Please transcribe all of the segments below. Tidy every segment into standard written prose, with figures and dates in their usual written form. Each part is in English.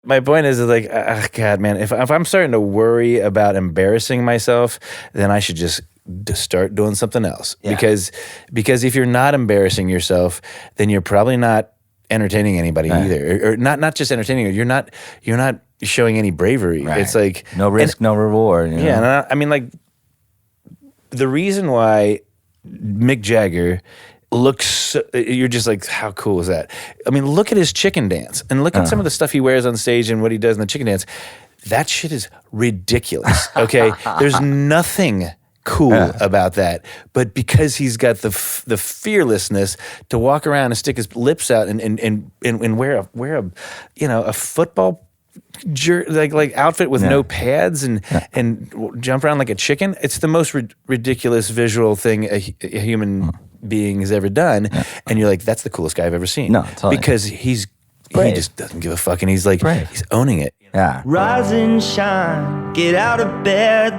My point is like, God, man, if I'm starting to worry about embarrassing myself, then I should just start doing something else. Yeah. Because if you're not embarrassing yourself, then you're probably not entertaining anybody either, or not just entertaining. You're not showing any bravery. Right. It's like no risk, no reward. You know? Yeah, and I mean, like the reason why Mick Jagger looks, you're just like, how cool is that? I mean, look at his chicken dance and look at some of the stuff he wears on stage and what he does in the chicken dance. That shit is ridiculous. Okay, there's nothing cool about that, but because he's got the fearlessness to walk around and stick his lips out and wear a football like outfit with no pads and jump around like a chicken. It's the most ridiculous visual thing a human being has ever done, and you're like, that's the coolest guy I've ever seen. No, totally. Because he just doesn't give a fuck, and he's like, he's owning it. Yeah. Rise and shine, get out of bed,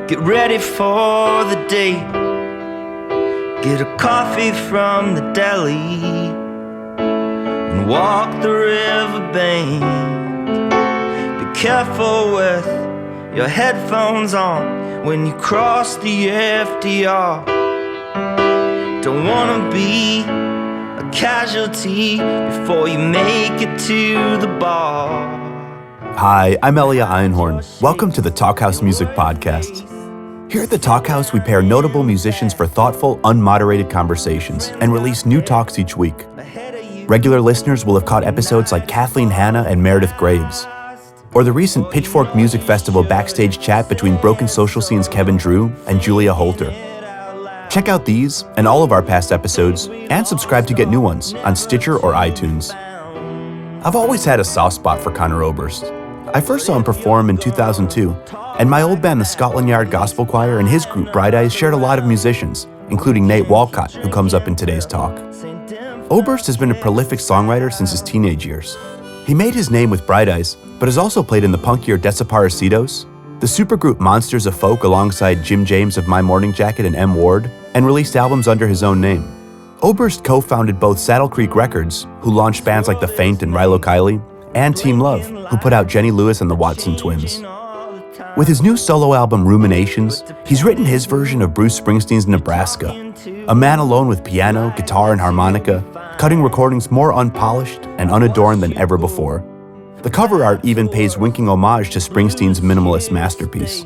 get ready for the day. Get a coffee from the deli and walk the riverbank. Be careful with your headphones on when you cross the FDR. Don't wanna be a casualty before you make it to the bar. Hi, I'm Elia Einhorn. Welcome to the Talkhouse Music Podcast. Here at the Talkhouse, we pair notable musicians for thoughtful, unmoderated conversations and release new talks each week. Regular listeners will have caught episodes like Kathleen Hanna and Meredith Graves, or the recent Pitchfork Music Festival backstage chat between Broken Social Scene's Kevin Drew and Julia Holter. Check out these and all of our past episodes and subscribe to get new ones on Stitcher or iTunes. I've always had a soft spot for Conor Oberst. I first saw him perform in 2002, and my old band, the Scotland Yard Gospel Choir, and his group, Bright Eyes, shared a lot of musicians, including Nate Walcott, who comes up in today's talk. Oberst has been a prolific songwriter since his teenage years. He made his name with Bright Eyes, but has also played in the punkier Desaparecidos, the supergroup Monsters of Folk alongside Jim James of My Morning Jacket and M. Ward, and released albums under his own name. Oberst co-founded both Saddle Creek Records, who launched bands like The Faint and Rilo Kiley, and Team Love, who put out Jenny Lewis and the Watson Twins. With his new solo album Ruminations, he's written his version of Bruce Springsteen's Nebraska, a man alone with piano, guitar, and harmonica, cutting recordings more unpolished and unadorned than ever before. The cover art even pays winking homage to Springsteen's minimalist masterpiece.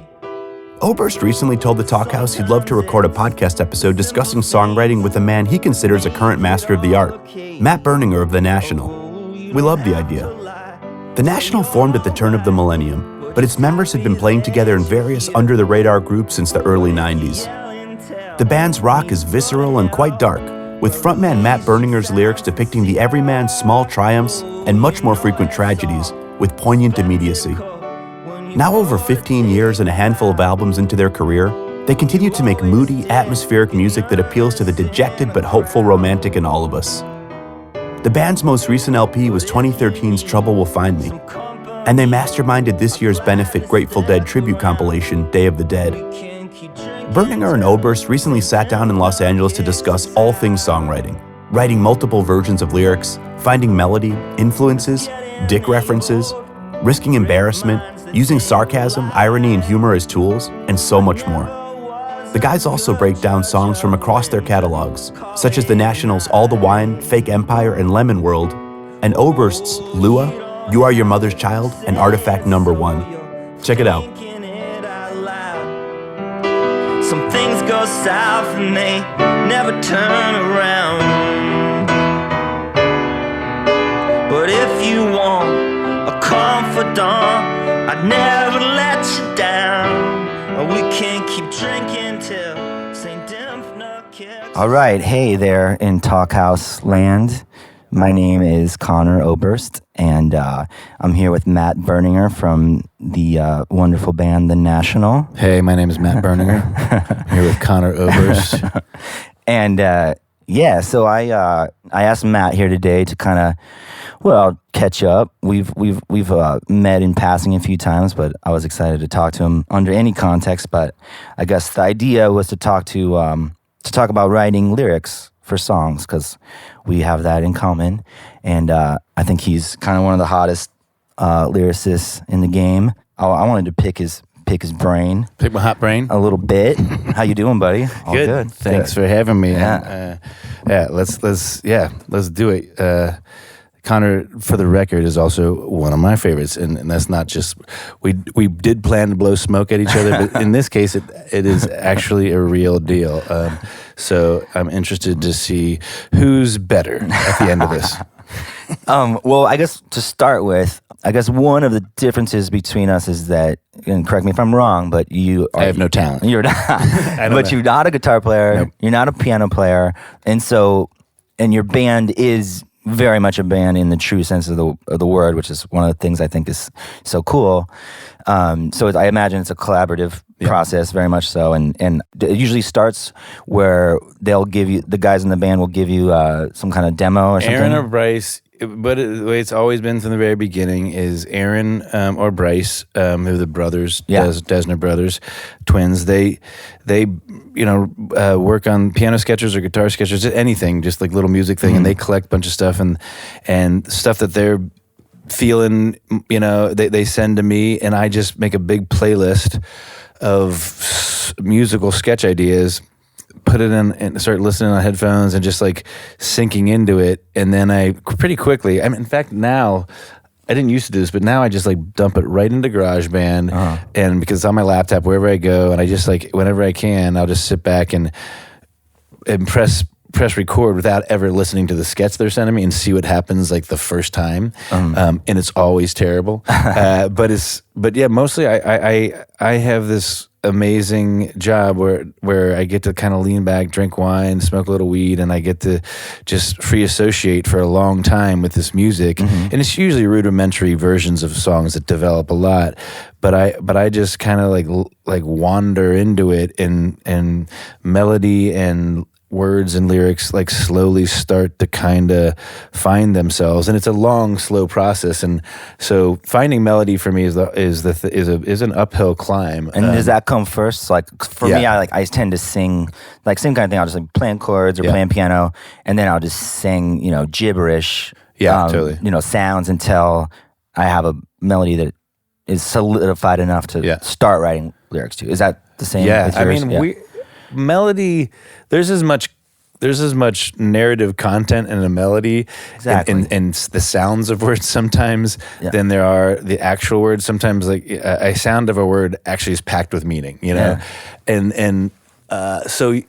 Oberst recently told the Talkhouse he'd love to record a podcast episode discussing songwriting with a man he considers a current master of the art, Matt Berninger of The National. We loved the idea. The National formed at the turn of the millennium, but its members had been playing together in various under-the-radar groups since the early 90s. The band's rock is visceral and quite dark, with frontman Matt Berninger's lyrics depicting the everyman's small triumphs and much more frequent tragedies with poignant immediacy. Now over 15 years and a handful of albums into their career, they continue to make moody, atmospheric music that appeals to the dejected but hopeful romantic in all of us. The band's most recent LP was 2013's Trouble Will Find Me, and they masterminded this year's benefit Grateful Dead tribute compilation, Day of the Dead. Berninger and Oberst recently sat down in Los Angeles to discuss all things songwriting, writing multiple versions of lyrics, finding melody, influences, dick references, risking embarrassment, using sarcasm, irony, and humor as tools, and so much more. The guys also break down songs from across their catalogs, such as The National's All the Wine, Fake Empire, and Lemon World, and Oberst's Lua, You Are Your Mother's Child, and Artifact No. 1. Check it out. Some things go south and they never turn around. But if you want a confidant, I'd never let you down. We can't keep drinking till St. Dimphna kicks. All right. Hey there in Talkhouse land. My name is Conor Oberst, and I'm here with Matt Berninger from the wonderful band The National. Hey, my name is Matt Berninger. I'm here with Conor Oberst. And so I asked Matt here today to kind of, catch up. We've met in passing a few times, but I was excited to talk to him under any context. But I guess the idea was to talk about writing lyrics for songs, because we have that in common. And I think he's kind of one of the hottest lyricists in the game. I wanted to pick his brain Pick my hot brain. a little bit. How you doing, buddy? All good. Thanks for having me. Yeah. Let's do it. Conor, for the record, is also one of my favorites, and that's not just we did plan to blow smoke at each other, but in this case, it is actually a real deal. So I'm interested to see who's better at the end of this. Well, I guess to start with, one of the differences between us is that, and correct me if I'm wrong, but I have no talent. You're not, but you're not a guitar player. Nope. You're not a piano player, and your band is very much a band in the true sense of the word, which is one of the things I think is so cool. So I imagine it's a collaborative process, very much so, and it usually starts where the guys in the band will give you some kind of demo or something. Aaron or Bryce, but the way it's always been from the very beginning is Aaron or Bryce, who are the brothers, Desner brothers, twins. They work on piano sketches or guitar sketches, anything, just like little music thing, and they collect a bunch of stuff and stuff that they're feeling, they send to me, and I just make a big playlist of musical sketch ideas, put it in and start listening on headphones and just like sinking into it. And then I pretty quickly, in fact, now I didn't used to do this, but now I just like dump it right into GarageBand, and because it's on my laptop wherever I go, and I just like whenever I can, I'll just sit back and press record without ever listening to the sketch they're sending me and see what happens like the first time, and it's always terrible. But mostly I have this amazing job where I get to kind of lean back, drink wine, smoke a little weed, and I get to just free associate for a long time with this music. And it's usually rudimentary versions of songs that develop a lot, but I just kind of like wander into it, and melody and words and lyrics like slowly start to kind of find themselves, and it's a long, slow process. And so finding melody for me is an uphill climb. And does that come first? Like for me, I tend to sing like same kind of thing. I'll just like playing chords or playing piano, and then I'll just sing gibberish, totally, sounds until I have a melody that is solidified enough to start writing lyrics to. Is that the same? Yeah, with yours? Melody, there's as much narrative content in a melody, exactly, and the sounds of words sometimes than there are the actual words. Sometimes like a sound of a word actually is packed with meaning, and so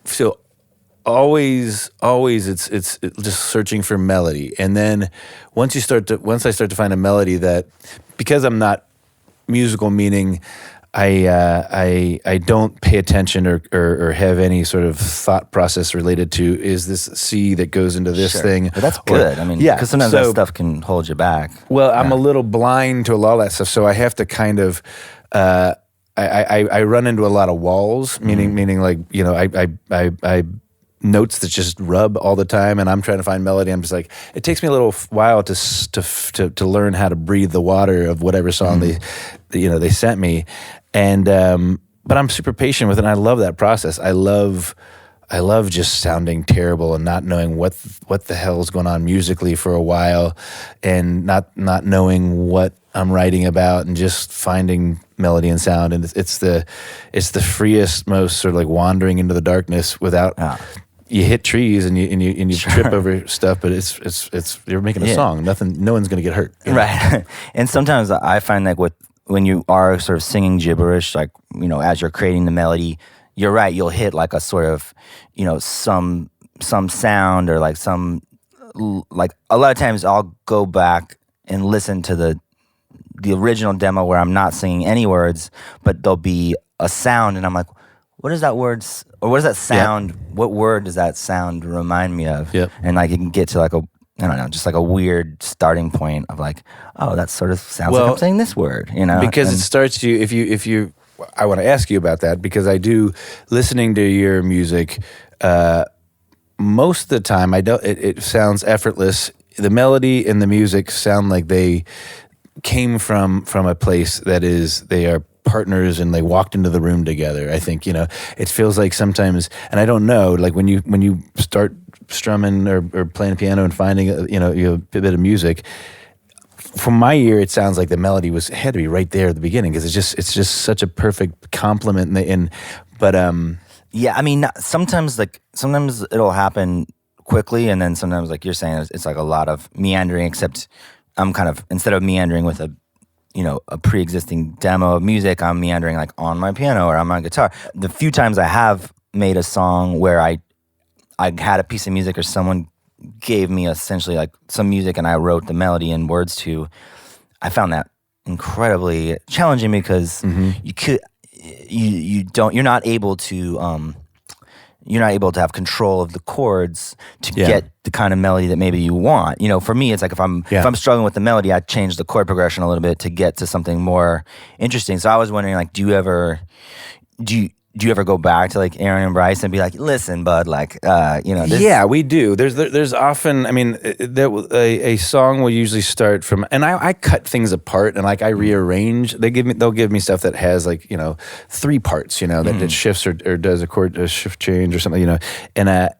always it's just searching for melody. And then once I start to find a melody that, because I'm not musical, meaning I don't pay attention or have any sort of thought process related to, is this C that goes into this thing? But that's good. Because sometimes that stuff can hold you back. Well, I'm a little blind to a lot of that stuff, so I have to kind of I run into a lot of walls, meaning like I notes that just rub all the time, and I'm trying to find melody. I'm just like, it takes me a little while to learn how to breathe the water of whatever song they sent me. And but I'm super patient with it, and I love that process. I love just sounding terrible and not knowing what the hell is going on musically for a while, and not knowing what I'm writing about, and just finding melody and sound. And it's the freest, most sort of like wandering into the darkness without. You hit trees and you trip over stuff, but it's you're making a song. No one's gonna get hurt, right? And sometimes I find like when you are sort of singing gibberish, like as you're creating the melody, you're right. You'll hit like a sort of some sound, or like some, like a lot of times I'll go back and listen to the original demo where I'm not singing any words, but there'll be a sound, and I'm like, what is that word? Or what does that sound? Yep. What word does that sound remind me of? Yep. And like you can get to like just like a weird starting point of like, oh, that sort of sounds like I'm saying this word, Because it starts you, if you, I want to ask you about that, because I do, listening to your music, most of the time it sounds effortless. The melody and the music sound like they came from a place that is, they are partners and they walked into the room together. I think, it feels like sometimes, and I don't know, like when you start strumming or playing piano and finding, a bit of music, from my ear, it sounds like the melody had to be right there at the beginning because it's just such a perfect compliment. Yeah, I mean, sometimes it'll happen quickly, and then sometimes, like you're saying, it's like a lot of meandering. Except I'm kind of, instead of meandering with a pre-existing demo of music, I'm meandering like on my piano or on my guitar. The few times I have made a song where I had a piece of music or someone gave me essentially like some music and I wrote the melody and words to, I found that incredibly challenging because you're not able to have control of the chords to get the kind of melody that maybe you want. For me, it's like if I'm struggling with the melody, I change the chord progression a little bit to get to something more interesting. So I was wondering, like, do you ever go back to like Aaron and Bryce and be like, listen, bud, like, this? Yeah, we do. There's often, I mean, a song will usually start from, and I cut things apart and like I rearrange. They'll give me stuff that has like 3 parts, that shifts or does a shift change or something, and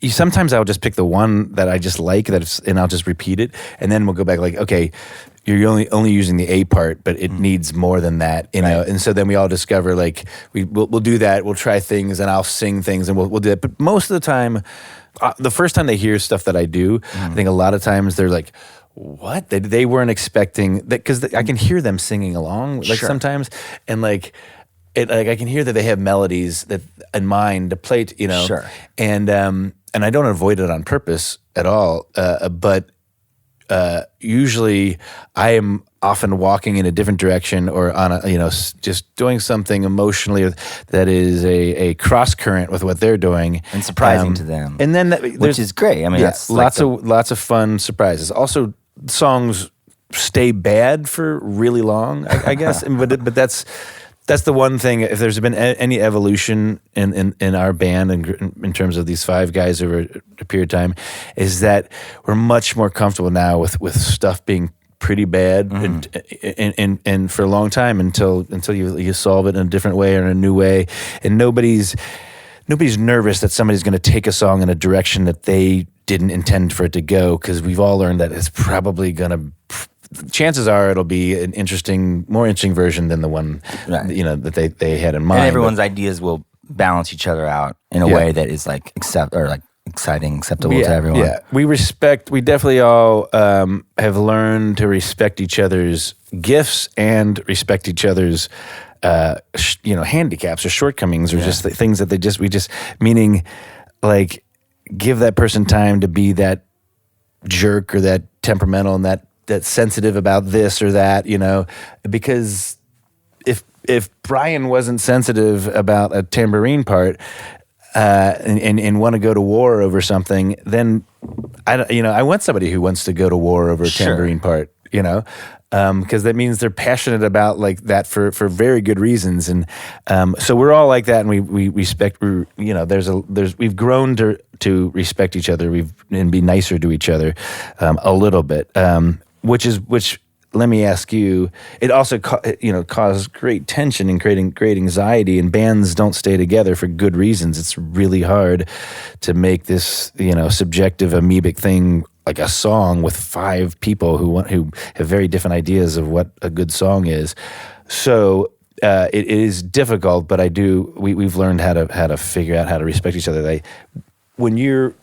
sometimes I'll just pick the one that I just like and I'll just repeat it, and then we'll go back like, okay, you're only using the A part, but it needs more than that, know. And so then we all discover like we'll do that. We'll try things, and I'll sing things, and we'll do it. But most of the time, the first time they hear stuff that I do, I think a lot of times they're like, "What?" They weren't expecting that because I can hear them singing along like sometimes, and like. I can hear that they have melodies that in mind to play, Sure. And I don't avoid it on purpose at all. But usually I am often walking in a different direction or on just doing something emotionally that is a cross current with what they're doing and surprising to them. And then which is great. I mean, that's lots of fun surprises. Also, songs stay bad for really long, I guess. but that's the one thing. If there's been any evolution in our band in terms of these 5 guys over a period of time, is that we're much more comfortable now with stuff being pretty bad and for a long time until you solve it in a different way or in a new way, and nobody's nervous that somebody's going to take a song in a direction that they didn't intend for it to go, because we've all learned that it's probably going to. Chances are it'll be an more interesting version than the one that they had in mind. And everyone's ideas will balance each other out in a way that is like exciting, acceptable to everyone. Yeah, we definitely all have learned to respect each other's gifts and respect each other's handicaps or shortcomings or just the things that we just meaning like give that person time to be that jerk or that temperamental and that sensitive about this or that, because if Brian wasn't sensitive about a tambourine part and want to go to war over something, then I want somebody who wants to go to war over a tambourine part, because that means they're passionate about like that for very good reasons, and so we're all like that, and we respect. We've grown to respect each other, and be nicer to each other a little bit. Which let me ask you, it also caused great tension and creating great anxiety, and bands don't stay together for good reasons. It's really hard to make this subjective amoebic thing like a song with 5 people who have very different ideas of what a good song is. So it is difficult, but we've learned how to figure out how to respect each other. When you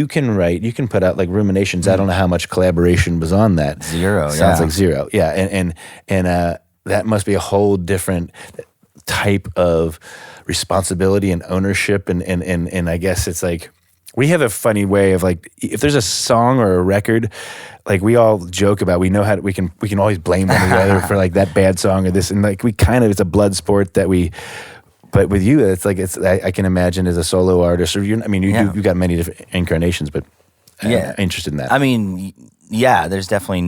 can write, you can put out like Ruminations. I don't know how much collaboration was on that. 0. Sounds like 0. Yeah. And that must be a whole different type of responsibility and ownership. And I guess it's like, we have a funny way of like, if there's a song or a record, like we all joke about, we can always blame one another for like that bad song or this. And like, it's a blood sport that but with you, it's like I can imagine as a solo artist, or you've got many different incarnations, but I'm interested in that. I mean, there's definitely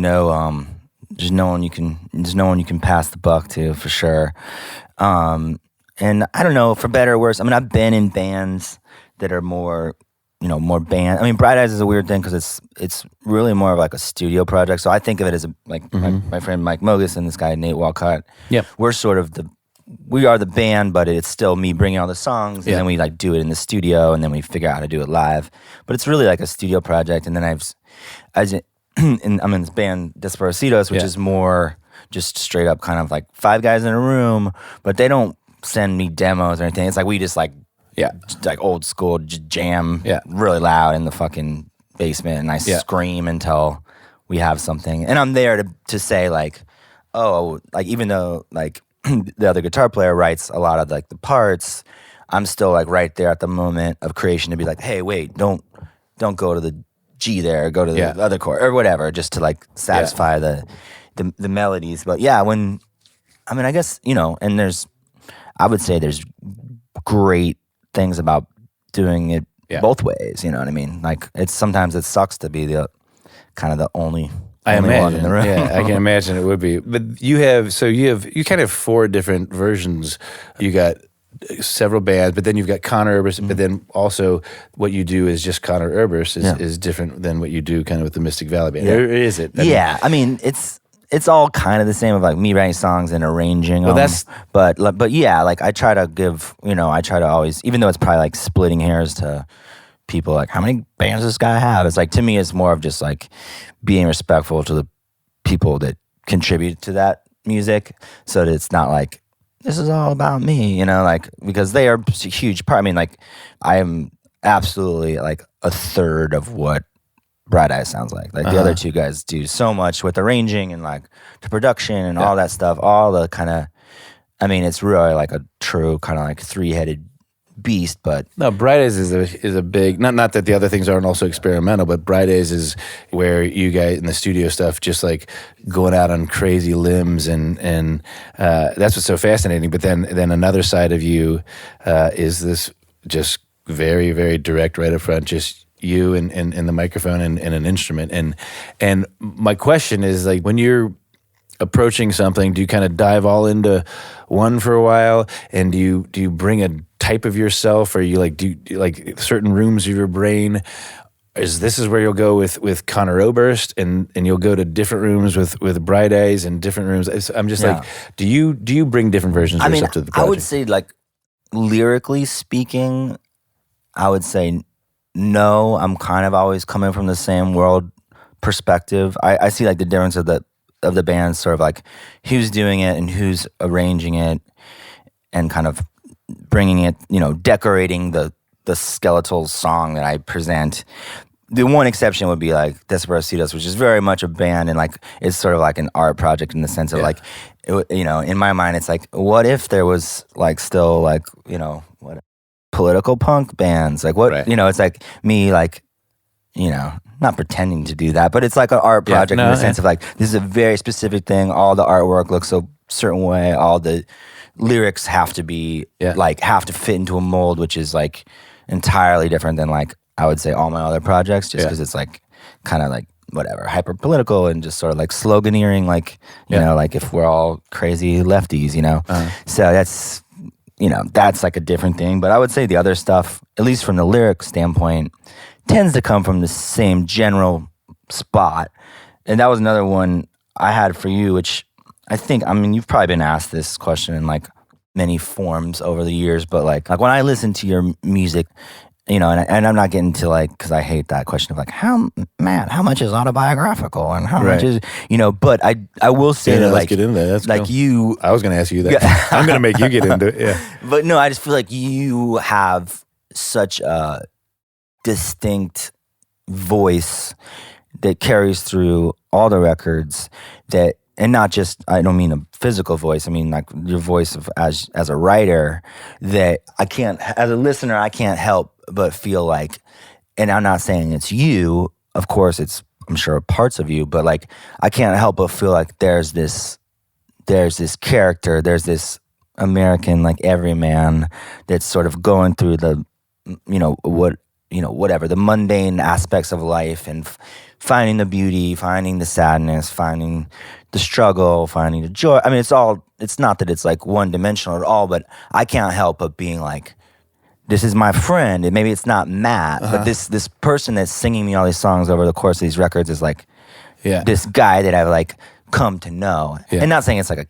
there's no one you can pass the buck to for sure. And I don't know, for better or worse. I mean, I've been in bands that are more band. I mean, Bright Eyes is a weird thing because it's really more of like a studio project. So I think of it as my friend Mike Mogus and this guy Nate Walcott. Yep. We're sort of we are the band, but it's still me bringing all the songs, and then we like do it in the studio, and then we figure out how to do it live. But it's really like a studio project. And then I'm in this band Desaparecidos, which is more just straight up kind of like 5 guys in a room, but they don't send me demos or anything. It's like we just like like old school jam really loud in the fucking basement, and I scream until we have something. And I'm there to say like, oh, like even though like the other guitar player writes a lot of like the parts, I'm still like right there at the moment of creation to be like, hey, wait, don't go to the G there, go to the other chord or whatever, just to like satisfy the melodies. But I guess, and I would say there's great things about doing it both ways, you know what I mean? Like sometimes it sucks to be the kind of the only one in the room. Yeah, I can imagine it would be. But you kind of 4 different versions. You got several bands, but then you've got Conor Oberst, but then also what you do is just Conor Oberst is different than what you do kind of with the Mystic Valley Band. Or is it? I mean, it's all kind of the same of like me writing songs and arranging them. But yeah, like I try to give, I try to always, even though it's probably like splitting hairs to people, like how many bands does this guy have? It's like, to me, it's more of just like being respectful to the people that contribute to that music, so that it's not like, this is all about me, like, because they are a huge part. I mean, like, I am absolutely like a third of what Bright Eyes sounds like. Like the other 2 guys do so much with arranging and like the production and all that stuff, all the kind of, I mean, it's really like a true kind of like 3-headed beast. But no, Bright Eyes is a big, not that the other things aren't also experimental, but Bright Eyes is where you guys in the studio stuff just like going out on crazy limbs, and that's what's so fascinating. But then another side of you is this just very, very direct, right up front, just you and the microphone and an instrument. And my question is, like, when you're approaching something, do you kind of dive all into one for a while, and do you bring a type of yourself, or you like do like certain rooms of your brain? This is where you'll go with Conor Oberst, and you'll go to different rooms with Bright Eyes and different rooms. I'm just like, do you bring different versions of yourself to the project? I would say, like, lyrically speaking, I would say no. I'm kind of always coming from the same world perspective. I see like the difference of the band, sort of like who's doing it and who's arranging it, and kind of bringing it, decorating the skeletal song that I present. The one exception would be like Desaparecidos, which is very much a band, and like it's sort of like an art project in the sense of like, in my mind, it's like, what if there was like still like, what political punk bands, like what, it's like me, like, not pretending to do that, but it's like an art project in the sense of like, this is a very specific thing. All the artwork looks a certain way. All the lyrics have to be like, have to fit into a mold, which is like entirely different than like, I would say all my other projects, just because it's like kind of like whatever, hyper political and just sort of like sloganeering, like, like if we're all crazy lefties, So that's like a different thing. But I would say the other stuff, at least from the lyric standpoint, tends to come from the same general spot. And that was another one I had for you, which I think, you've probably been asked this question in like many forms over the years, but like when I listen to your music, and I'm not getting to like, because I hate that question of like, how much is autobiographical and how much is, but I will say that, let's like, get into that. That's like cool. I was going to ask you that. I'm going to make you get into it. Yeah. But no, I just feel like you have such a distinct voice that carries through all the records, that, and not just, I don't mean a physical voice, I mean like your voice of as a writer, that I can't, as a listener, I can't help but feel like, and I'm not saying it's you, of course it's, I'm sure, parts of you, but like I can't help but feel like there's this character, there's this American like everyman that's sort of going through the, whatever, the mundane aspects of life, and finding the beauty, finding the sadness, finding the struggle, finding the joy. I mean, it's not that it's like one dimensional at all, but I can't help but being like, this is my friend, and maybe it's not Matt, but this person that's singing me all these songs over the course of these records is like this guy that I've like come to know. Yeah. And not saying it's like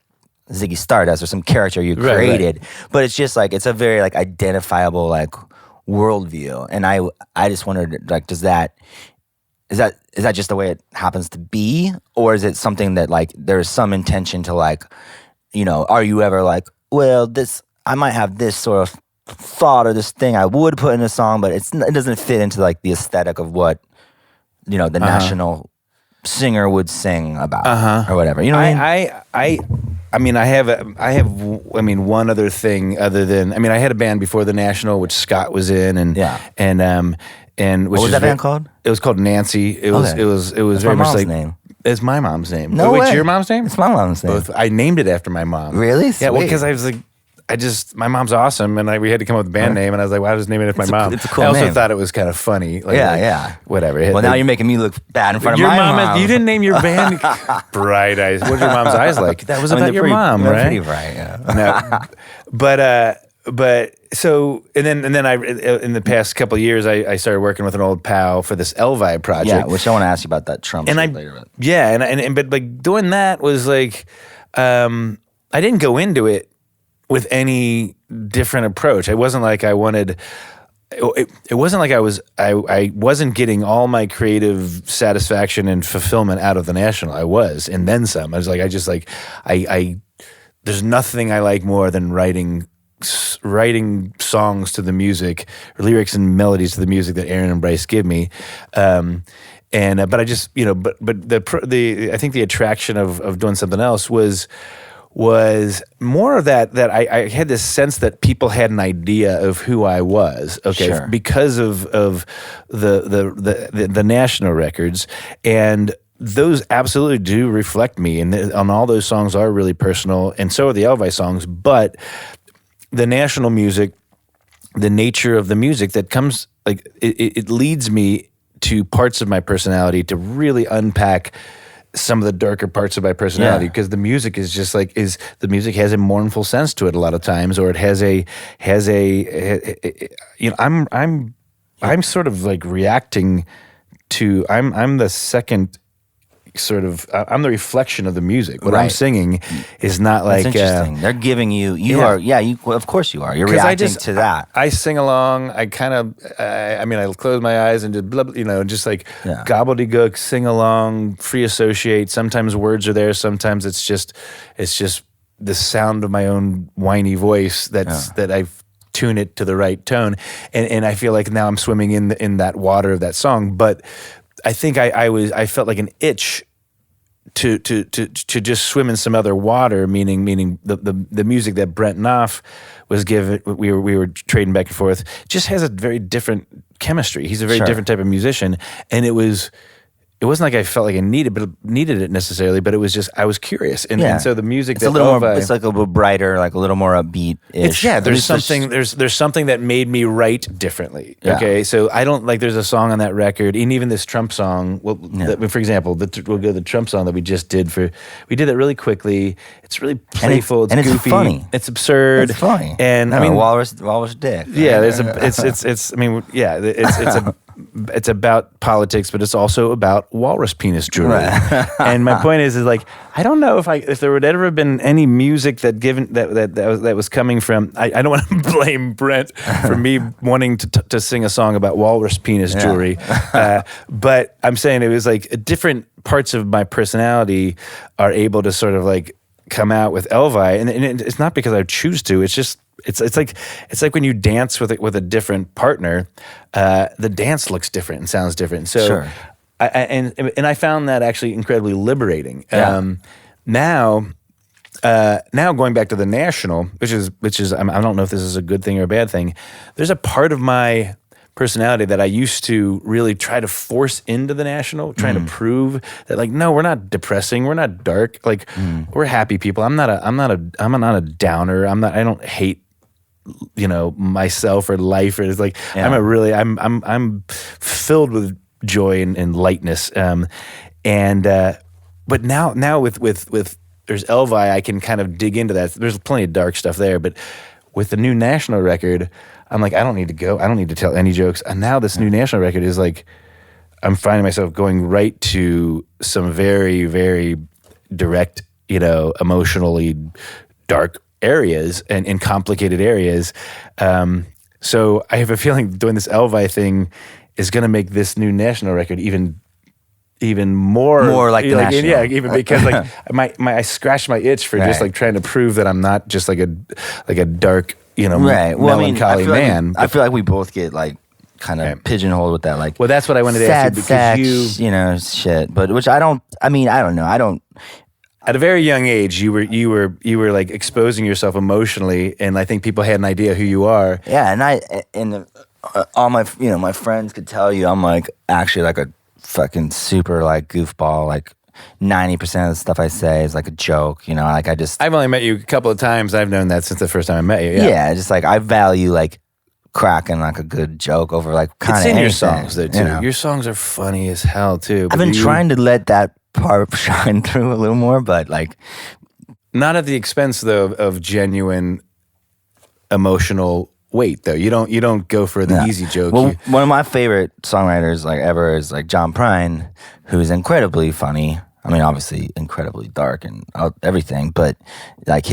a Ziggy Stardust or some character you created, but it's just like, it's a very like identifiable like worldview. And I just wondered, like, does that that just the way it happens to be, or is it something that like there's some intention to like, are you ever like, well, this I might have this sort of thought or this thing I would put in a song, but it doesn't fit into like the aesthetic of what the national singer would sing about or whatever. You know what I mean? I have one other thing other than I had a band before the National, which Scott was in, and which what was that band called? It was called Nancy. It was That's very my much mom's like name. It's my mom's name. No Wait, way. It's your mom's name? It's my mom's name. Both. I named it after my mom. Really? Yeah. Well, Sweet. because I was like, my mom's awesome, and we had to come up with a band name, and I was like, well, I'll just name it after my mom. It's a cool I also name. thought it was kind of funny. Whatever. Well, now you're making me look bad in front of your my mom. You didn't name your band Bright Eyes. What are your mom's eyes like? That was about your mom, they're right? Pretty bright, yeah. No, but so and then I in the past couple of years I started working with an old pal for this Elvi project. Yeah, which I want to ask you about that Trump and shit later. But like doing that was like I didn't go into it with any different approach. It wasn't like I wanted. It wasn't like I wasn't getting all my creative satisfaction and fulfillment out of the National. I was, and then some. I was like, there's nothing I like more than writing songs to the music, or lyrics and melodies to the music that Aaron and Bryce give me. But I just, but I think the attraction of doing something else was more of that I had this sense that people had an idea of who I was, Sure. because of the National records, and those absolutely do reflect me, and on all those songs are really personal, and so are the Elvi songs, but the National music, the nature of the music that comes, like it leads me to parts of my personality to really unpack some of the darker parts of my personality, because the music is just like the music has a mournful sense to it a lot of times, or it has a I'm sort of like reacting to I'm the second sort of I'm the reflection of the music. What I'm singing is not like That's interesting. They're giving you are of course you are. You're reacting to that. I sing along. I kind of I close my eyes and just blah, blah, just like gobbledygook, sing along, free associate. Sometimes words are there. Sometimes it's just the sound of my own whiny voice that I've tuned it to the right tone, and I feel like now I'm swimming in that water of that song. But I think I felt like an itch to just swim in some other water, meaning the music that Brent Knopf was given, we were trading back and forth, just has a very different chemistry. He's a very different type of musician, and it wasn't like I felt like I needed it necessarily, but it was just I was curious, and so the music it's a little more, it's like a little brighter, like a little more upbeat-ish. There's something that made me write differently. Yeah. Okay, so I don't like. There's a song on that record, and even this Trump song. Well, for example, we'll go to the Trump song that we just did. We did it really quickly. It's really playful. It's goofy. It's funny. It's absurd. It's funny. And walrus dick. Yeah, it's about politics, but it's also about walrus penis jewelry. Right. And my point is like I don't know if there would ever have been any music that was coming from. I don't want to blame Brent for me wanting to sing a song about walrus penis jewelry, but I'm saying it was like different parts of my personality are able to sort of like come out with Elvi, and it's not because I choose to. It's just. It's like when you dance with a different partner, the dance looks different and sounds different. So, I found that actually incredibly liberating. Yeah. Now going back to the National, which is I don't know if this is a good thing or a bad thing. There's a part of my personality that I used to really try to force into the National, trying to prove that like, no, we're not depressing, we're not dark, like we're happy people. I'm not a downer. I don't hate myself or life, or it's like I'm filled with joy and lightness. But now with there's Elvi, I can kind of dig into that. There's plenty of dark stuff there, but with the new National record, I'm like, I don't need to tell any jokes. And now this new National record is like, I'm finding myself going right to some very, very direct, emotionally dark areas and complicated areas. So I have a feeling doing this Elvi thing is going to make this new National record even even more like the National. yeah, even because like I scratched my itch for just like trying to prove that I'm not just like a dark, melancholy man. I feel like we both get like kind of pigeonholed with that, like. Well, that's what I wanted to ask you, because sex, shit. But which I don't know. I don't. At a very young age, you were like exposing yourself emotionally, and I think people had an idea who you are. Yeah, and all my my friends could tell you I'm like actually like a fucking super like goofball. Like 90% of the stuff I say is like a joke. Like I've only met you a couple of times. I've known that since the first time I met you. Yeah, just like I value like cracking like a good joke over like kind of anything. In your songs though too. Your songs are funny as hell too. I've been trying to let that part shine through a little more, but like not at the expense though of genuine emotional weight though. You don't go for the easy joke. Well, one of my favorite songwriters like ever is like John Prine, who's incredibly funny. I mean, obviously incredibly dark and everything, but like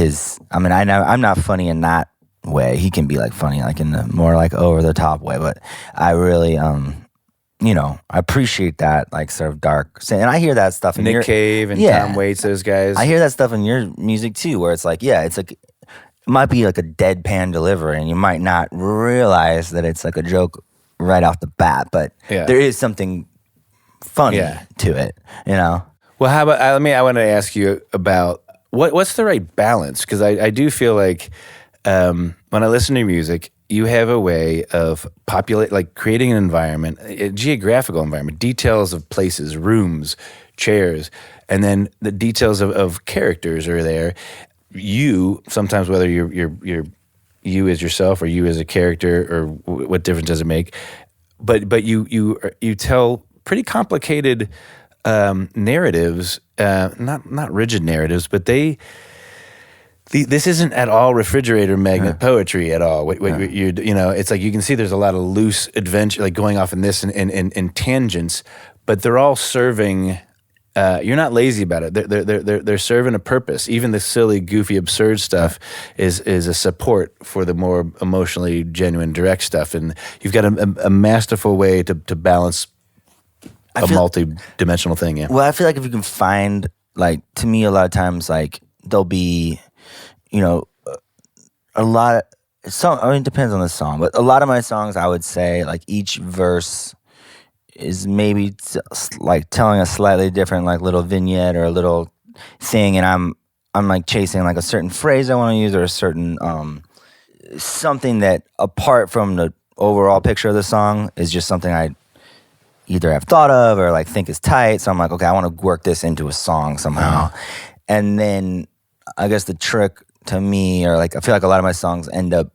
I'm not funny in that way. He can be like funny like in the more like over the top way, but I really I appreciate that like sort of dark, and I hear that stuff in Nick Cave and Tom Waits, those guys. I hear that stuff in your music too, where it's like, it's like it might be like a deadpan delivery, and you might not realize that it's like a joke right off the bat, but there is something funny to it, Well, how about I want to ask you about what's the right balance, because I do feel like when I listen to music, you have a way of creating an environment, a geographical environment, details of places, rooms, chairs, and then the details of characters are there. You sometimes, whether you're you as yourself or you as a character, or what difference does it make? But you tell pretty complicated narratives, not rigid narratives, but this isn't at all refrigerator magnet poetry at all. It's like you can see there's a lot of loose adventure, like going off in this and tangents, but they're all serving. You're not lazy about it. They're serving a purpose. Even the silly, goofy, absurd stuff is a support for the more emotionally genuine, direct stuff. And you've got a masterful way to balance a multi-dimensional thing. Yeah. Well, I feel like if you can find, like, to me, a lot of times, like, there'll be, a lot of it depends on the song, but a lot of my songs, I would say, like, each verse is maybe like telling a slightly different like little vignette or a little thing, and I'm like chasing like a certain phrase I want to use, or a certain something that apart from the overall picture of the song is just something I either have thought of or like think is tight. So I'm like, okay, I want to work this into a song somehow. And then I guess the trick to me, or like I feel like a lot of my songs end up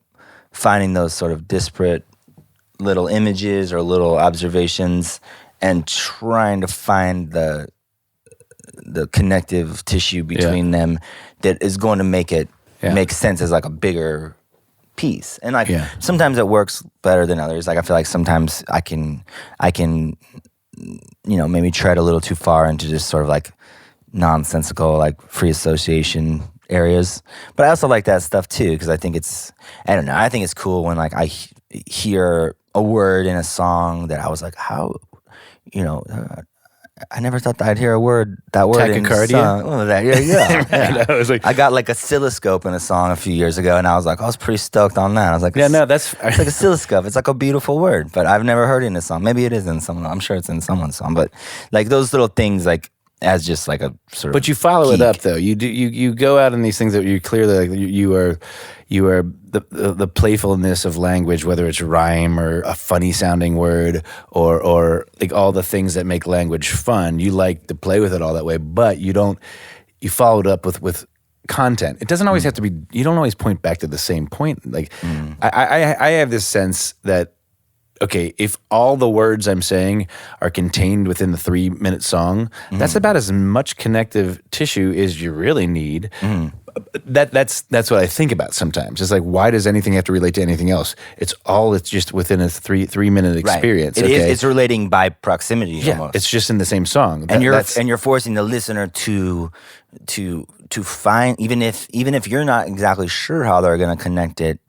finding those sort of disparate little images or little observations and trying to find the connective tissue between them that is going to make it make sense as like a bigger piece. And like sometimes it works better than others. Like I feel like sometimes I can maybe tread a little too far into just sort of like nonsensical like free association areas. But I also like that stuff too, because I think I think it's cool when like I hear a word in a song that I was like, how, I never thought that I'd hear that word in a song. Oh, yeah. I was like, I got like a oscilloscope in a song a few years ago, and I was like, I was pretty stoked on that. I was like, that's it's like oscilloscope. It's like a beautiful word, but I've never heard it in a song. Maybe it is in someone. I'm sure it's in someone's song, but like those little things, like as just like a sort of. But you follow it up though. You do. You go out in these things that you clearly like. You are the playfulness of language, whether it's rhyme or a funny sounding word or like all the things that make language fun. You like to play with it all that way, but you follow it up with content. It doesn't always have to be, you don't always point back to the same point. Like I have this sense that, okay, if all the words I'm saying are contained within the 3-minute song, that's about as much connective tissue as you really need. That's what I think about sometimes. It's like, why does anything have to relate to anything else? It's just within a 3-minute experience. Right. Okay? It's relating by proximity almost. It's just in the same song. And you're forcing the listener to find, even if you're not exactly sure how they're going to connect it,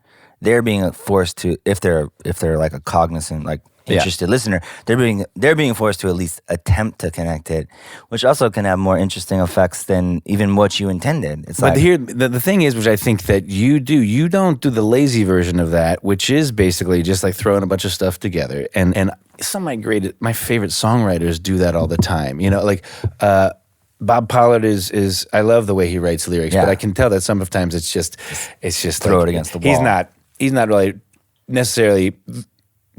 they're being forced to, if they're like a cognizant, like interested listener. They're being forced to at least attempt to connect it, which also can have more interesting effects than even what you intended. It's But here, the thing is, which I think that you don't do the lazy version of that, which is basically just like throwing a bunch of stuff together. And some of my favorite songwriters do that all the time. You know, like Bob Pollard is I love the way he writes lyrics, but I can tell that sometimes it's just throw like, it against the wall. He's not really necessarily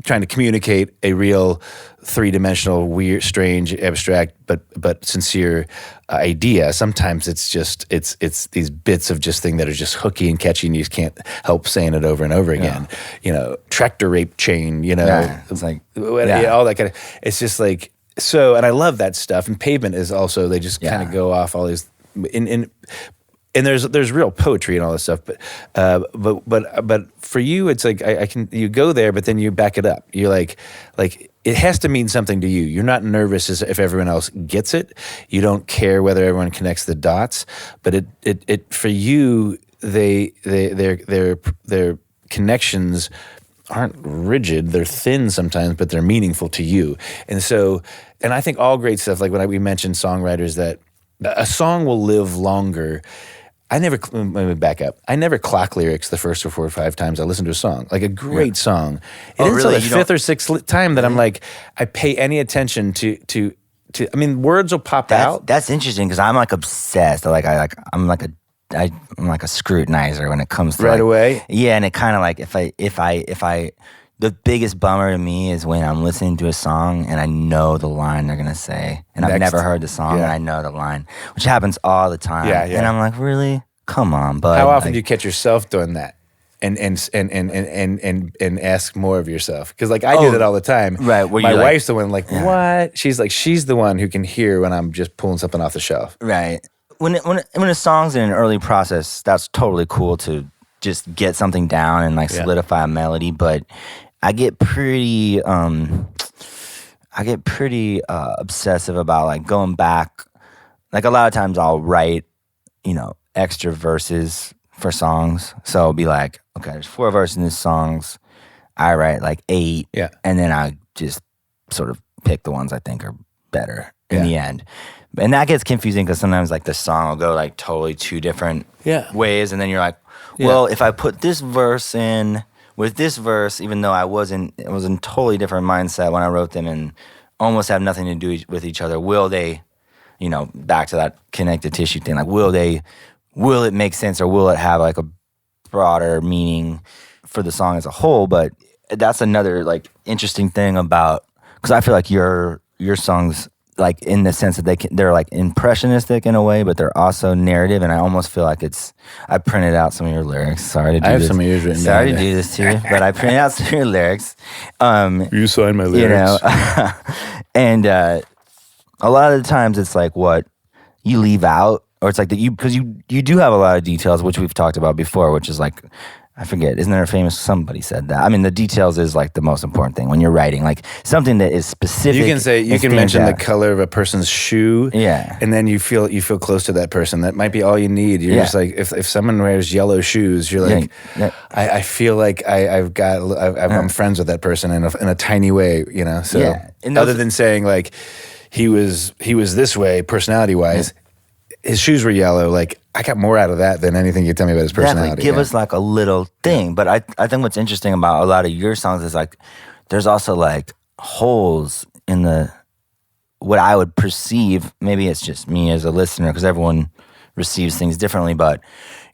trying to communicate a real three-dimensional, weird, strange, abstract, but sincere idea. Sometimes it's just it's these bits of just thing that are just hooky and catchy, and you just can't help saying it over and over again. You know, tractor rape chain. You know, it's like all that kind of. It's just like so, and I love that stuff. And Pavement is also they just kind of go off all these and there's real poetry and all this stuff, but for you, it's like you go there, but then you back it up. You're like it has to mean something to you. You're not nervous as if everyone else gets it. You don't care whether everyone connects the dots, but it for you, their connections aren't rigid. They're thin sometimes, but they're meaningful to you. And I think all great stuff, like when we mentioned songwriters, that a song will live longer. Let me back up. I never clock lyrics the first or 4 or 5 times I listen to a song. Like a great song. And it's really? like the 5th or 6th time that I'm like, I pay any attention to I mean, words will pop out. That's interesting because I'm like obsessed. I'm like a scrutinizer when it comes to right away. Yeah, and it kind of like if I the biggest bummer to me is when I'm listening to a song and I know the line they're gonna say, and I've never heard the song and I know the line, which happens all the time. Yeah. And I'm like, really? Come on, bud. How often do you catch yourself doing that? And ask more of yourself, because like I do that all the time. Right, where my wife's the one like, what? She's the one who can hear when I'm just pulling something off the shelf. Right. When a song's in an early process, that's totally cool to just get something down and like solidify a melody. But I get pretty obsessive about like going back. Like a lot of times I'll write, extra verses for songs. So it'll be like, okay, there's 4 verses in this songs. I write like 8. Yeah. And then I just sort of pick the ones I think are better in the end. And that gets confusing because sometimes like the song will go like totally 2 different ways. And then you're like, well, if I put this verse in with this verse, even though it was in totally different mindset when I wrote them and almost have nothing to do with each other, will they, back to that connective tissue thing, like will it make sense or will it have like a broader meaning for the song as a whole? But that's another like interesting thing about, because I feel like your songs, like in the sense that they're like impressionistic in a way, but they're also narrative. And I almost feel like I printed out some of your lyrics. Sorry to do this. I have some of yours written down. Sorry to do this to you, but I printed out some of your lyrics. You signed my lyrics. And a lot of the times it's like what you leave out, or it's like that because you do have a lot of details, which we've talked about before, which is like, I forget, isn't there a famous, somebody said that. I mean, the details is like the most important thing when you're writing, like something that is specific. You can mention the color of a person's shoe. Yeah. And then you feel close to that person. That might be all you need. You're just like, if someone wears yellow shoes, you're like, I feel like I'm friends with that person in a tiny way, So other than saying like, he was this way personality wise, his shoes were yellow, like I got more out of that than anything you tell me about his personality. Definitely. Give us like a little thing. But I think what's interesting about a lot of your songs is like there's also like holes in what I would perceive, maybe it's just me as a listener because everyone receives things differently, but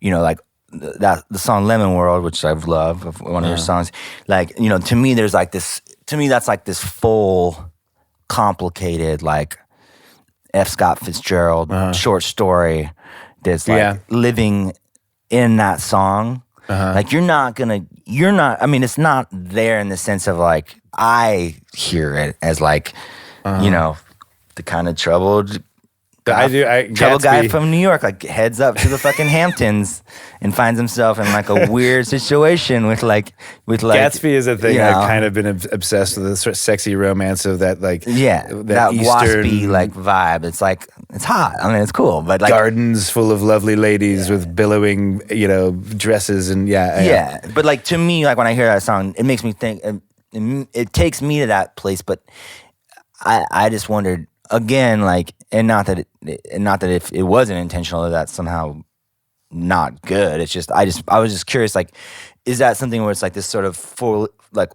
like the song Lemon World, which I love, of one of your songs, like, to me there's like this, that's like this full complicated like F. Scott Fitzgerald short story that's like living in that song. Like I mean, it's not there in the sense of like, I hear it as like, the kind of troubled guy from New York, like heads up to the fucking Hamptons and finds himself in like a weird situation with Gatsby is a thing I've kind of been obsessed with, the sort of sexy romance of that, like that Eastern, waspy like vibe. It's like, it's hot. I mean, it's cool, but like gardens full of lovely ladies with billowing, dresses and but like to me, like when I hear that song, it makes me think. it takes me to that place, but I just wondered again, like, and not that if it wasn't intentional, that's somehow not good. It's just I was just curious, like, is that something where it's like this sort of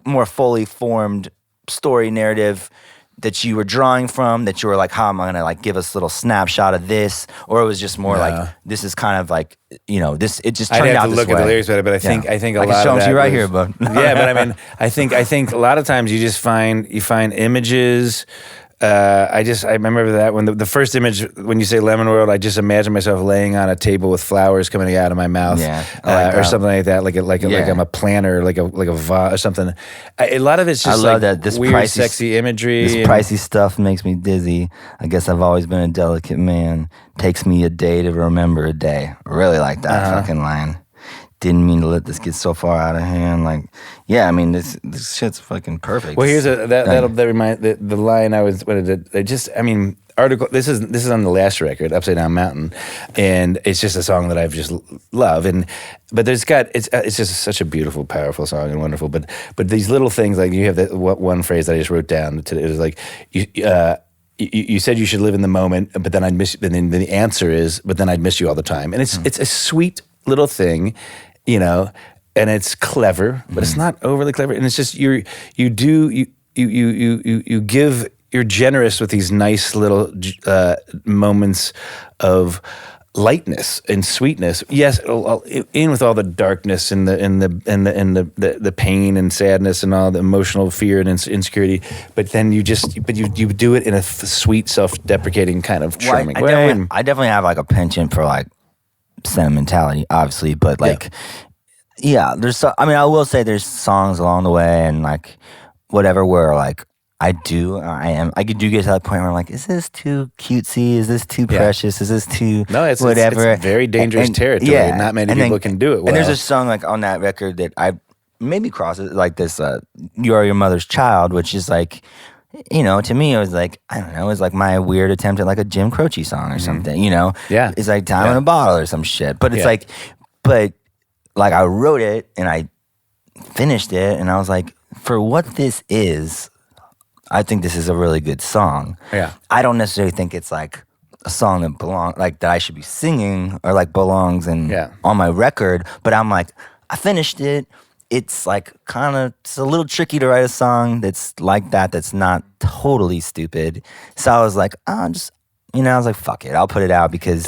more fully formed story narrative that you were drawing from, that you were like, how am I gonna like give us a little snapshot of this, or it was just more like this is kind of like, you know, this, it just turned out this way. I'd have to look at the lyrics better, but I think a I lot can show of them that to you right was, here, bud. Yeah, but I mean, I think a lot of times you just find images. I remember that when the first image, when you say Lemon World, I just imagine myself laying on a table with flowers coming out of my mouth, or something like that, like I'm a planter, like a vase or something. A lot of it's just I love like that. This weird, pricey, sexy imagery. This pricey stuff makes me dizzy. I guess I've always been a delicate man. Takes me a day to remember a day. I really like that fucking line. Didn't mean to let this get so far out of hand. Like, yeah, I mean, this shit's fucking perfect. Well, here's the line I wanted to. Article. This is on the last record, Upside Down Mountain, and it's just a song that I've just love. But it's just such a beautiful, powerful song and wonderful. But these little things, like you have that one phrase that I just wrote down today. It was like you said you should live in the moment, but then I'd miss. And then the answer is, but then I'd miss you all the time. And it's a sweet little thing, you know, and it's clever, but it's not overly clever. And it's just you give. You're generous with these nice little moments of lightness and sweetness. Yes, in with all the darkness and the pain and sadness and all the emotional fear and insecurity. But then you do it in a sweet, self-deprecating kind of charming way. I definitely have like a penchant for like sentimentality, obviously, but like, yeah, I will say there's songs along the way and like whatever where like. I do get to that point where I'm like, is this too cutesy? Is this too precious? Is this too whatever? It's very dangerous territory. Yeah. Not many people can do it well. And there's a song like on that record that I maybe crosses like this, You Are Your Mother's Child, which is like, you know, to me it was like, I don't know, it was like my weird attempt at like a Jim Croce song or something, you know? Yeah. It's like Time in a Bottle or some shit. But it's like, I wrote it and I finished it and I was like, for what this is, I think this is a really good song. Yeah. I don't necessarily think it's like a song that that I should be singing or like belongs on my record, but I'm like, I finished it. It's like it's a little tricky to write a song that's like that's not totally stupid. So I was like, I was like, fuck it, I'll put it out because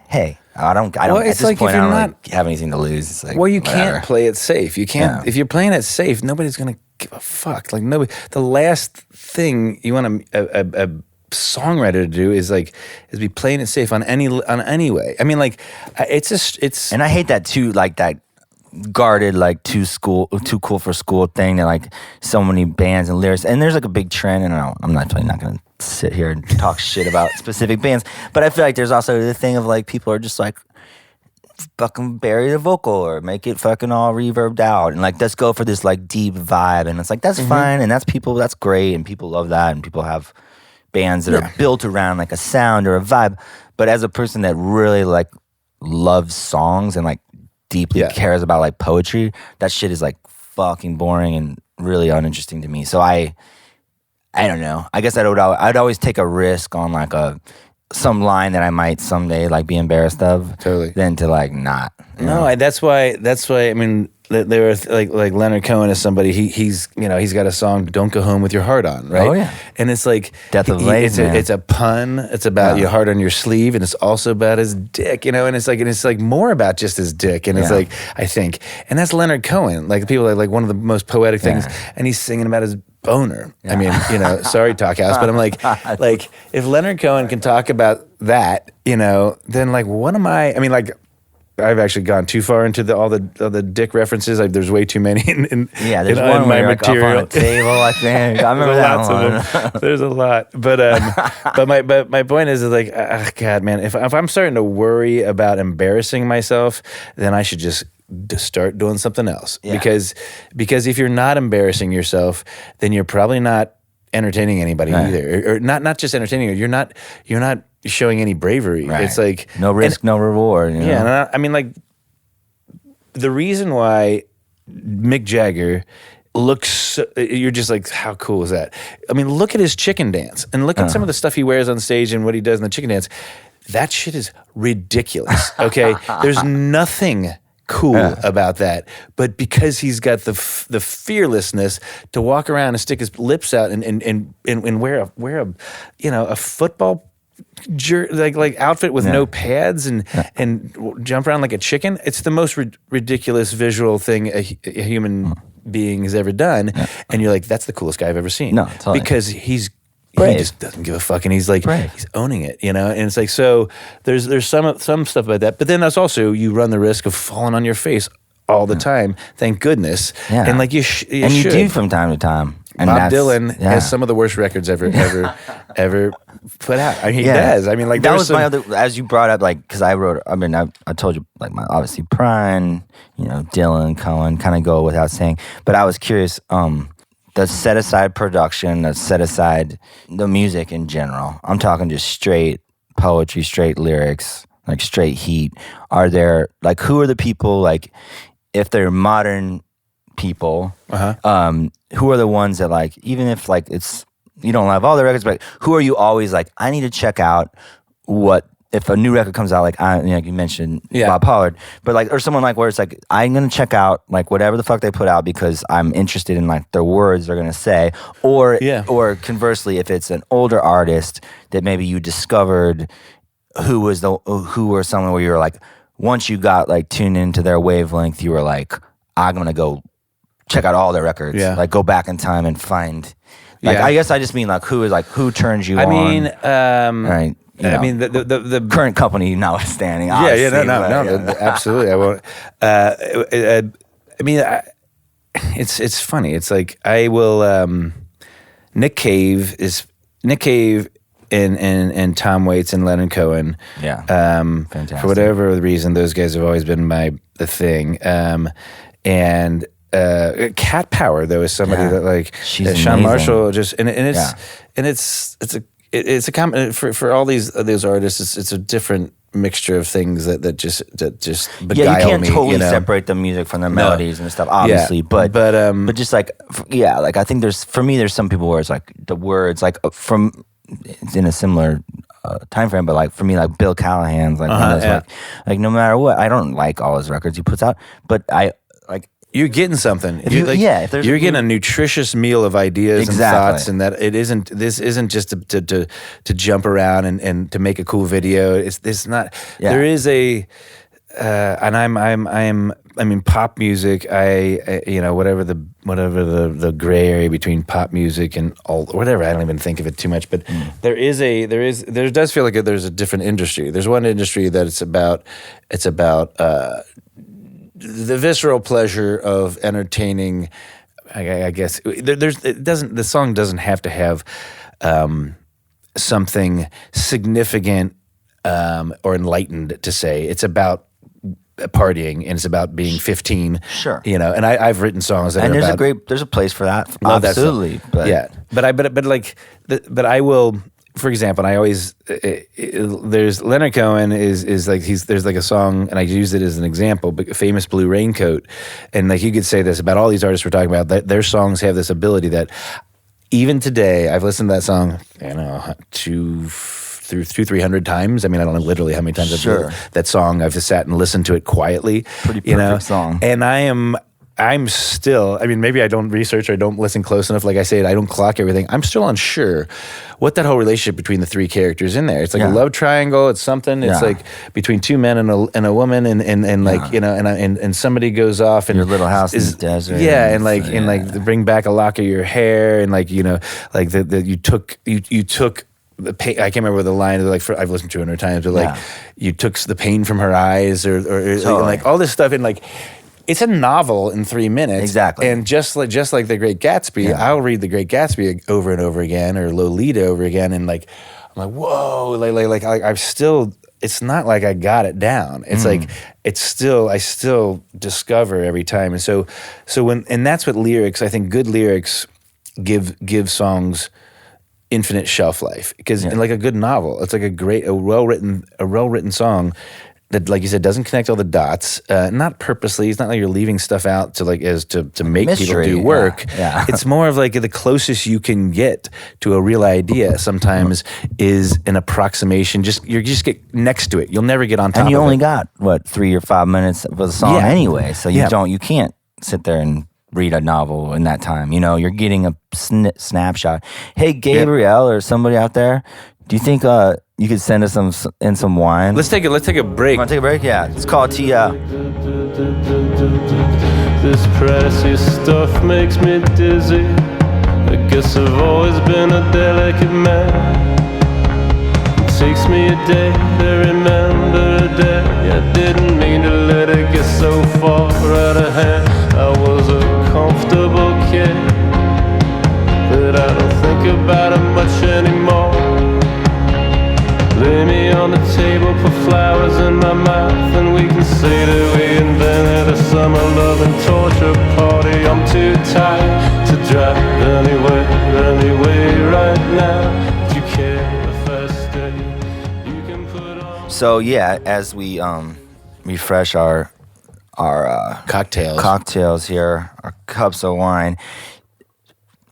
hey, I don't at this point I don't really have anything to lose. It's like, you can't play it safe. You can't if you're playing it safe, nobody's gonna give a fuck. Like nobody. The last thing you want a songwriter to do is be playing it safe on any way. I mean, like it's. And I hate that too. Like that guarded, like too cool for school thing that like so many bands and lyrics. And there's like a big trend. And I'm not gonna sit here and talk shit about specific bands, but I feel like there's also the thing of like people are just like, fucking bury the vocal or make it fucking all reverbed out and like let's go for this like deep vibe, and it's like that's fine and that's great and people love that and people have bands that are built around like a sound or a vibe. But as a person that really like loves songs and like deeply cares about like poetry, that shit is like fucking boring and really uninteresting to me. So I don't know. I guess I'd always take a risk on like some line that I might someday like be embarrassed of, than to like not. No, that's why. I mean, they were like Leonard Cohen is somebody. He's got a song, "Don't Go Home with Your Heart On," right? Oh yeah, and it's like Death of Ladies. It's a pun. It's about your heart on your sleeve, and it's also about his dick, you know. And it's like more about just his dick, and it's like I think, and that's Leonard Cohen. Like people like one of the most poetic things, and he's singing about his boner. Yeah. I mean, you know, sorry, Talkhouse, but I'm like if Leonard Cohen can talk about that, you know, then like what am I? I mean, like I've actually gone too far into all the dick references. There's way too many in there's one in my where material. Like up on a table, I think. I remember that one. Of them. There's a lot, but my point is like, God, man, if I'm starting to worry about embarrassing myself, then I should just start doing something else. Because if you're not embarrassing yourself, then you're probably not entertaining anybody either, or not just entertaining. You're not showing any bravery. Right. It's like no risk, no reward. You know? Yeah, and I mean, like the reason why Mick Jagger looks, you're just like, how cool is that? I mean, look at his chicken dance and look at some of the stuff he wears on stage and what he does in the chicken dance. That shit is ridiculous, okay? There's nothing cool about that, but because he's got the fearlessness to walk around and stick his lips out and wear a a football like outfit with no pads and jump around like a chicken. It's the most ridiculous visual thing a human being has ever done, and you're like, that's the coolest guy I've ever seen. No, totally. Because he just doesn't give a fuck, and he's like, he's owning it, and it's like, so there's some stuff about that, but then there's also, you run the risk of falling on your face all the time. Thank goodness, and like you do from time to time. And Bob Dylan has some of the worst records ever put out. I mean, he does. I mean, like that was my other. As you brought up, like, because I wrote. I mean, I told you, like, my obviously Prine, Dylan, Cohen, kind of go without saying. But I was curious. The set aside production, the set aside the music in general. I'm talking just straight poetry, straight lyrics, like straight heat. Are there, like, who are the people, like, if they're modern people, who are the ones that, like, even if, like, it's, you don't love all the records, but who are you always like, I need to check out what, if a new record comes out, like, you mentioned Bob Pollard, but like, or someone like where it's like, I'm going to check out like whatever the fuck they put out because I'm interested in like the words they're going to say, or conversely, if it's an older artist that maybe you discovered who were someone where you were like, once you got like tuned into their wavelength, you were like, I'm going to go check out all their records, like go back in time and find, like, I guess I just mean like, who turns you on? I mean, right. I mean, the current company notwithstanding. No, absolutely. I won't. I mean, it's funny. It's like I will. Nick Cave and Tom Waits and Leonard Cohen. Yeah. Fantastic. For whatever reason, those guys have always been the thing. And Cat Power though is somebody that like Sean Marshall just it's a common for all these artists. It's a different mixture of things that just beguile you can't me, totally separate the music from the melodies and stuff, obviously. But just like like I think there's some people where it's like the words like from it's in a similar time frame, but like for me, like Bill Callahan's like one of those, like no matter what, I don't like all his records he puts out, but I like. You're getting something. You're getting a nutritious meal of ideas and thoughts, and that this isn't just to jump around and to make a cool video. It's not. Yeah. There is a, and I mean pop music. Whatever the gray area between pop music and all whatever. I don't even think of it too much, but there does feel like there's a different industry. There's one industry that it's about. The visceral pleasure of entertaining, I guess. The song doesn't have to have something significant or enlightened to say. It's about partying and it's about being 15. Sure. And I've written songs that there's a place for that. Absolutely. But I will. For example, and I always there's Leonard Cohen is like there's like a song, and I use it as an example, but Famous Blue Raincoat, and like you could say this about all these artists we're talking about, that their songs have this ability that even today I've listened to that song, 300 times. I mean, I don't know literally how many times I've heard that song. I've just sat and listened to it quietly. Pretty perfect song. And I'm still, I mean, maybe I don't research or I don't listen close enough. Like I said, I don't clock everything. I'm still unsure what that whole relationship between the three characters in there. It's like a love triangle. It's something. It's like between two men and a woman, and like and somebody goes off and your little house in the desert. Yeah, and like bring back a lock of your hair, and like like that you took the pain. I can't remember the line. Like I've listened to it 100 times, but like you took the pain from her eyes, or like all this stuff, and like. It's a novel in 3 minutes. Exactly. And just like The Great Gatsby, I'll read The Great Gatsby over and over again, or Lolita over again, and like I'm like, whoa, like I'm still. It's not like I got it down. It's like I still discover every time, and so that's what lyrics. I think good lyrics give songs infinite shelf life, because like a good novel, it's like a well written song. that, like you said, doesn't connect all the dots. Not purposely. It's not like you're leaving stuff out to like to make Mystery, people do work. yeah. It's more of like the closest you can get to a real idea. Sometimes is an approximation. You just get next to it. You'll never get on top. And you of only it. got 3 or 5 minutes for the song anyway, so you can't sit there and read a novel in that time. You're getting a snapshot. Hey, Gabrielle or somebody out there, do you think you could send us some wine? Let's take a break. Want to take a break? Yeah, it's called Tia. This pricey stuff makes me dizzy. I guess I've always been a delicate man. It takes me a day to remember a day I didn't mean to let it get so far out of hand. I was a comfortable kid, but I don't think about it much anymore. Lay me on the table, put flowers in my mouth, and we can say that we invented a summer love and torture party. I'm too tired to drive anyway right now. Do you care if I stay? You can put on. So yeah, as we refresh our Cocktails here, our cups of wine.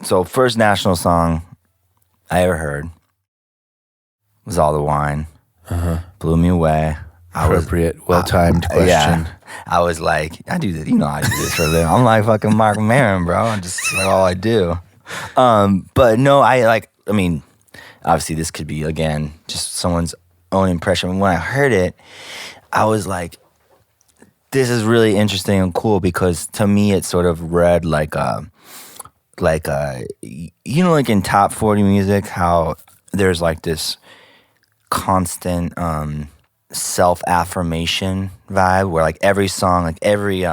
So first national song I ever heard was All the Wine. Blew me away. Appropriate, well-timed question. Yeah. I was like, I do this. I do this for a living. I'm like fucking Mark Maron, bro. I'm just like all I do. But no, obviously this could be, again, just someone's own impression. When I heard it, I was like, this is really interesting and cool, because to me it sort of read like like in top 40 music, how there's like this constant self-affirmation vibe where like every song, like every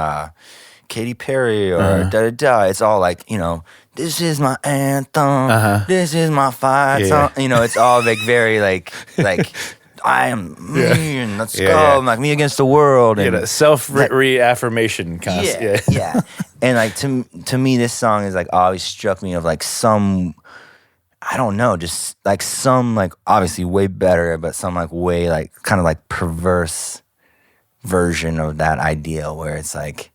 Katy Perry or da-da-da, it's all like, this is my anthem, this is my fight song. It's all like very like I am me and let's go, like me against the world. And self-reaffirmation concept. Yeah. And like to me, this song is like always struck me of like some, I don't know, just like some like obviously way better, but some like way like kind of like perverse version of that idea where it's like,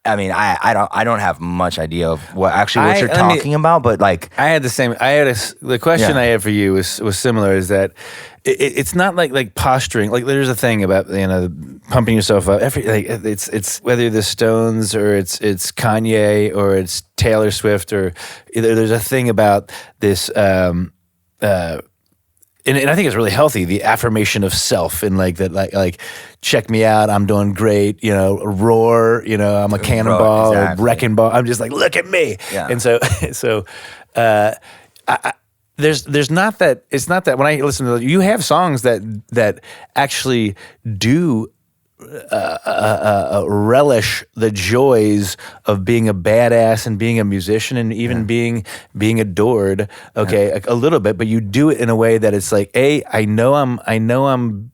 I don't have much idea of what you're talking about, but like I had the same. The question I had for you was similar. Is that it's not like posturing. Like there's a thing about pumping yourself up. It's whether the Stones or it's Kanye or it's Taylor Swift or there's a thing about this. And I think it's really healthy, the affirmation of self, and like that, like check me out, I'm doing great, roar, I'm a cannonball, exactly. Or wrecking ball. I'm just like, look at me. Yeah. And so there's not that. It's not that when I listen to you have songs that actually do relish the joys of being a badass and being a musician and even being adored. Okay, a little bit, but you do it in a way that it's like, I know I'm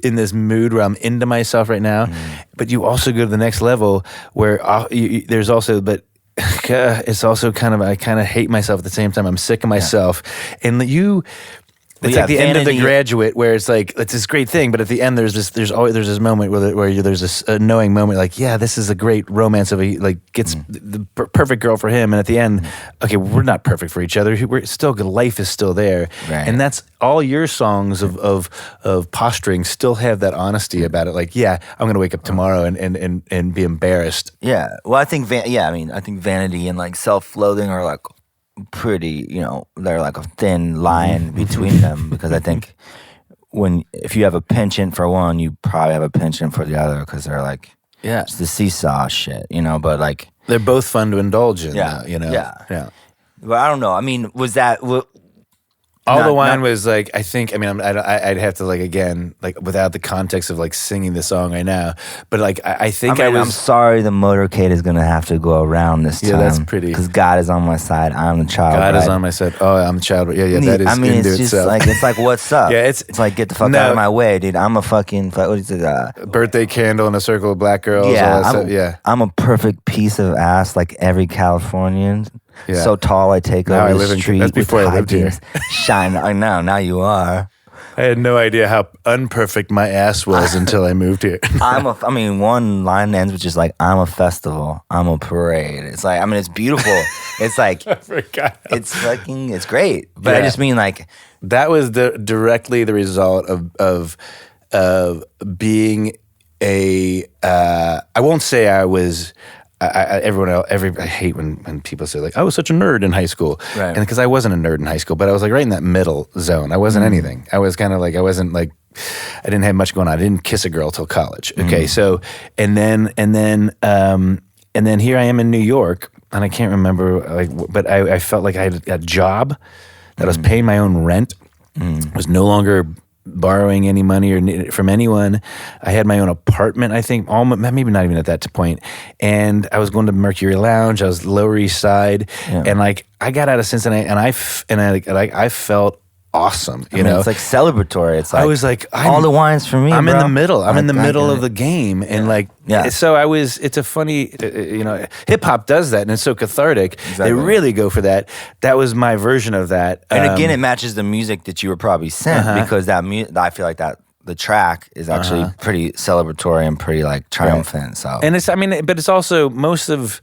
in this mood where I'm into myself right now, but you also go to the next level where there's also, but it's also I kind of hate myself at the same time. I'm sick of myself, and it's like the end of The Graduate, where it's like it's this great thing, but at the end there's this moment where there's this knowing moment, like this is a great romance of gets the perfect girl for him, and at the end, okay, we're not perfect for each other. We're still life is still there, right. And that's all your songs of posturing still have that honesty about it. Like, I'm gonna wake up tomorrow and be embarrassed. Yeah, well, I think I think vanity and like self-loathing are like pretty, they're like a thin line between them, because I think if you have a penchant for one, you probably have a penchant for the other, because they're like it's the seesaw shit, but like they're both fun to indulge in. Yeah. Well, I don't know. Was that All the Wine was like, I think, I'd have to again, without the context of singing the song right now, but I think I'm sorry the motorcade is going to have to go around this time. Yeah, that's pretty. Because God is on my side. I'm the child. God is on my side. Oh, I'm the child. Yeah, that is into it's just itself. it's like, what's up? Yeah, it's like, get the fuck out of my way, dude. I'm a fucking, what is it? Birthday candle in a circle of black girls. Yeah, all that stuff. Yeah. I'm a perfect piece of ass like every Californian. Yeah. So tall, I take Now over I the live street. that's before I lived here. Shine. Now you are. I had no idea how unperfect my ass was until I moved here. I mean, one line ends with just like, I'm a festival, I'm a parade. It's like, I mean, it's beautiful. It's like, I forgot. it's great. But I Yeah. just mean like, That was directly the result of being a. I won't say I was. I hate when people say like I was such a nerd in high school, Right. and because I wasn't a nerd in high school, but I was like right in that middle zone. I wasn't anything. I was kind of like I wasn't like I didn't have much going on. I didn't kiss a girl till college. Okay, so and then here I am in New York, and I can't remember like, but I felt like I had a job that I was paying my own rent. Was no longer borrowing any money from anyone. I had my own apartment, I think, maybe not even at that point. And I was going to Mercury Lounge. I was Lower East Side, and like I got out of Cincinnati, and I felt awesome. You know, it's like celebratory. It's like I was like, all the wines for me. I'm bro. in the middle. I'm in the Like, middle I of the game, and like, Yeah. so I was. It's a funny, hip hop does that, and it's so cathartic. Exactly. They really go for that. That was my version of that. And again, it matches the music that you were probably sent because I feel like that the track is actually pretty celebratory and pretty like triumphant. So and it's, I mean, but it's also most of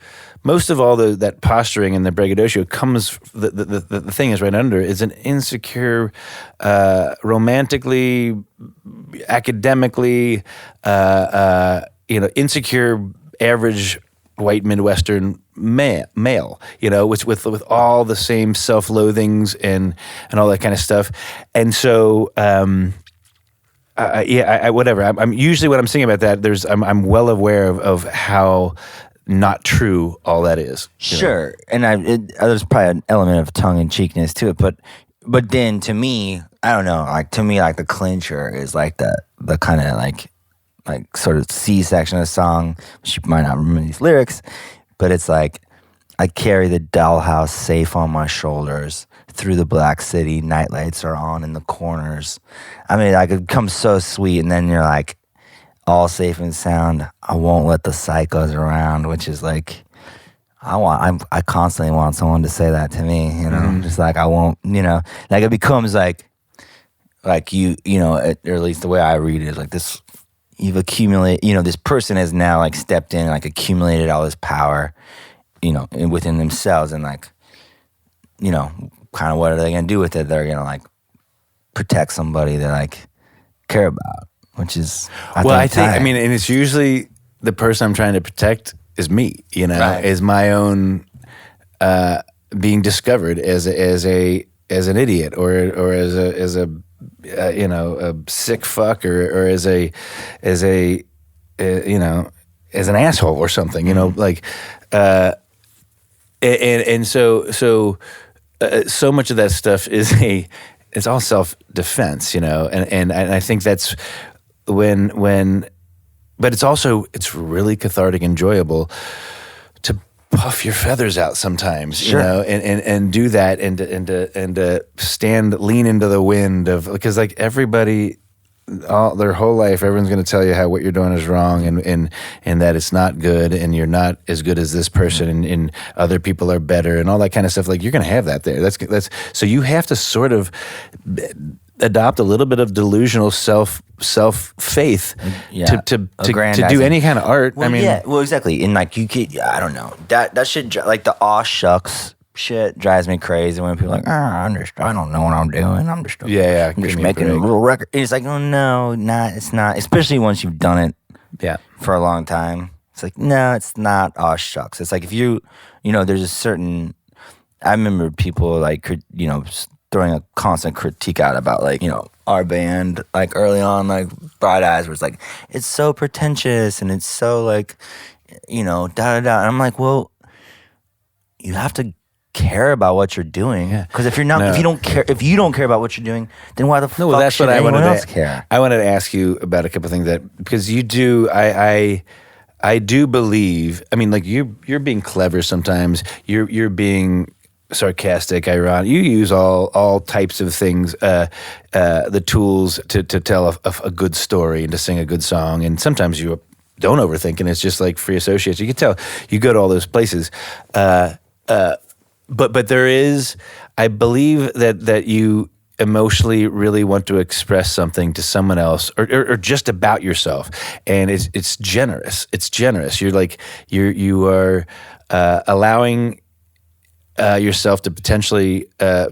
all that posturing and the braggadocio comes. The thing is right under is an insecure, romantically, academically, insecure average white Midwestern male, with all the same self-loathings and all that kind of stuff, and so. Whatever. I'm usually when I'm singing about that. I'm well aware of how not true all that is. sure, and there's probably an element of tongue in cheekness to it, but then to me, I don't know. Like to me, like the clincher is like the kind of like sort of C section of the song. She might not remember these lyrics, but it's like I carry the dollhouse safe on my shoulders. Through the black city, nightlights are on in the corners. I mean, like it becomes so sweet, and then you're like, all safe and sound. I won't let the psychos around, which is like, I constantly want someone to say that to me, just like I won't, like it becomes like you, or at least the way I read it is like this. You've accumulated, this person has now like stepped in, like accumulated all this power, within themselves, and like, kind of what are they going to do with it? They're going to like protect somebody they like care about, which is, I think, I mean, and it's usually the person I'm trying to protect is me, is my own being discovered as an idiot or as a sick fuck or as an asshole or something, so much of that stuff it's all self-defense, and I think that's when but it's really cathartic, enjoyable to puff your feathers out sometimes, Sure. and do that and to lean into the wind because like everybody their whole life, everyone's going to tell you what you're doing is wrong and that it's not good and you're not as good as this person and other people are better and all that kind of stuff. Like you're going to have that there. That's so you have to sort of adopt a little bit of delusional self faith to do any kind of art. Well, exactly. And like you could, I don't know, that should like the aw shucks shit drives me crazy when people are like, I don't know what I'm doing. I'm just making a little record. And it's like, oh no, it's not. Especially once you've done it, for a long time. It's like, no, it's not. Oh shucks. It's like if there's a certain. I remember people like throwing a constant critique out about like our band like early on like Bright Eyes, where it's like it's so pretentious and it's so like da da da. And I'm like, well, you have to care about what you're doing, because if you don't care about what you're doing, then why the fuck that's should what anyone else care? I wanted to ask you about a couple of things because you do. I do believe. I mean, like you're being clever sometimes. You're being sarcastic, ironic. You use all types of things, the tools to tell a good story and to sing a good song. And sometimes you don't overthink, and it's just like free associates. You can tell you go to all those places. But there is, I believe that you emotionally really want to express something to someone else or just about yourself, and it's generous. It's generous. You're like you are allowing yourself to potentially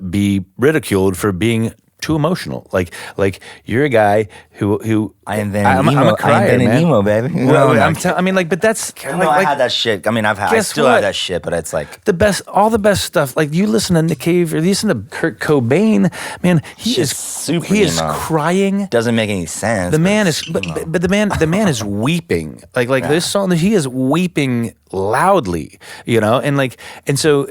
be ridiculed for being too emotional. Like you're a guy who I invented I'm a crier, I invented man. emo, baby. Well, I mean, but that's I had that shit. I mean, I still have that shit, but it's like all the best stuff. Like you listen to Nick Cave or you listen to Kurt Cobain, man, he is crying. Doesn't make any sense. The man is, but the man is weeping. Like this song, he is weeping loudly, and so.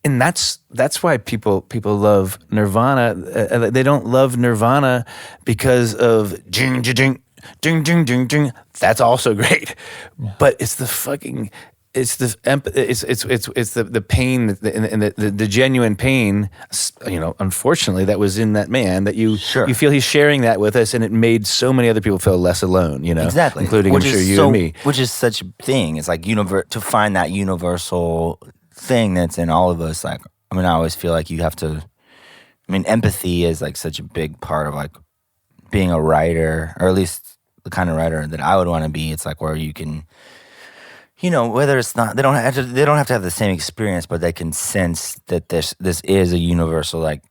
And that's why people love Nirvana. They don't love Nirvana because of jing jing jing jing jing jing. That's also great, but it's the fucking it's the pain and the genuine pain. Unfortunately, that was in that man that you feel he's sharing that with us, and it made so many other people feel less alone. Exactly, including I'm sure you and me, which is such a thing. It's like to find that universal thing that's in all of us. Like, I mean, I always feel like you have to, empathy is like such a big part of like being a writer, or at least the kind of writer that I would want to be. It's like where you can, whether it's not, they don't have to have the same experience, but they can sense that this is a universal, like,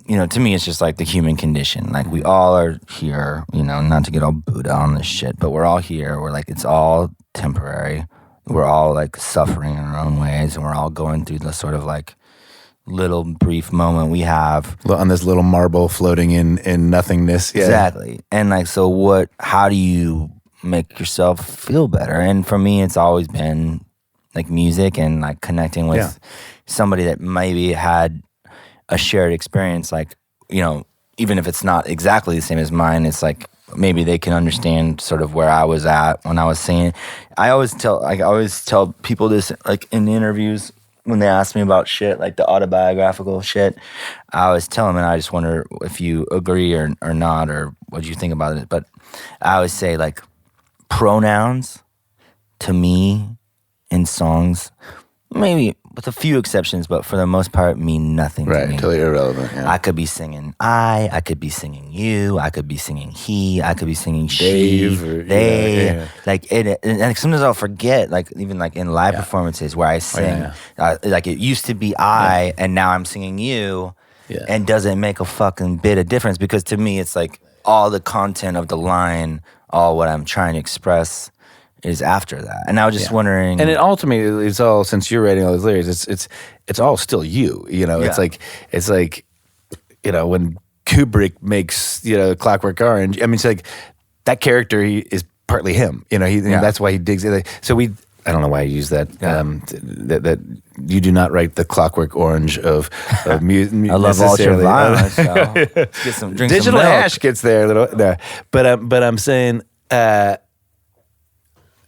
to me, it's just like the human condition. Like, we all are here, not to get all Buddha on this shit, but we're all here. We're like, it's all temporary. We're all like suffering in our own ways, and we're all going through the sort of like little brief moment we have on this little marble floating in nothingness. Yeah. Exactly. And like, so how do you make yourself feel better? And for me, it's always been like music and like connecting with somebody that maybe had a shared experience. Like, even if it's not exactly the same as mine, it's like, maybe they can understand sort of where I was at when I was singing. I always tell people this, like in interviews when they ask me about shit, like the autobiographical shit. I always tell them, and I just wonder if you agree or not, or what you think about it. But I always say, like, pronouns to me in songs, maybe with a few exceptions, but for the most part, mean nothing to me. Right, totally irrelevant. Yeah. I could be singing I could be singing you, I could be singing he, I could be singing she, they. Yeah. Like, and sometimes I'll forget, like, even like in live performances where I sing, like it used to be I, and now I'm singing you, and doesn't make a fucking bit of difference, because to me, it's like all the content of the line, all what I'm trying to express is after that. And I was just wondering, and it ultimately is all, since you're writing all those lyrics, it's all still you. It's like when Kubrick makes Clockwork Orange. I mean, it's like that character is partly him. That's why he digs it. So I don't know why I use that. That you do not write the Clockwork Orange of music. I love ultraviolet. So get some drink. Digital some hash gets there a little. No. But I'm saying.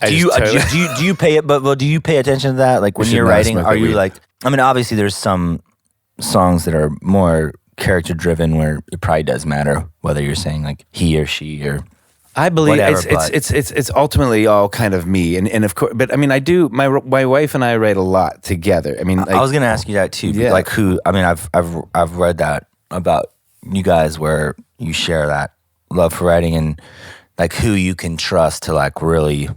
Do you pay it? But do you pay attention to that? Like when you're writing, are you like? I mean, obviously, there's some songs that are more character driven, where it probably does matter whether you're saying like he or she or. I believe whatever, it's ultimately all kind of me, and of course, but I mean, I do. My wife and I write a lot together. I mean, I was gonna ask you that too. Yeah. Like who? I mean, I've read that about you guys, where you share that love for writing, and like who you can trust to like really.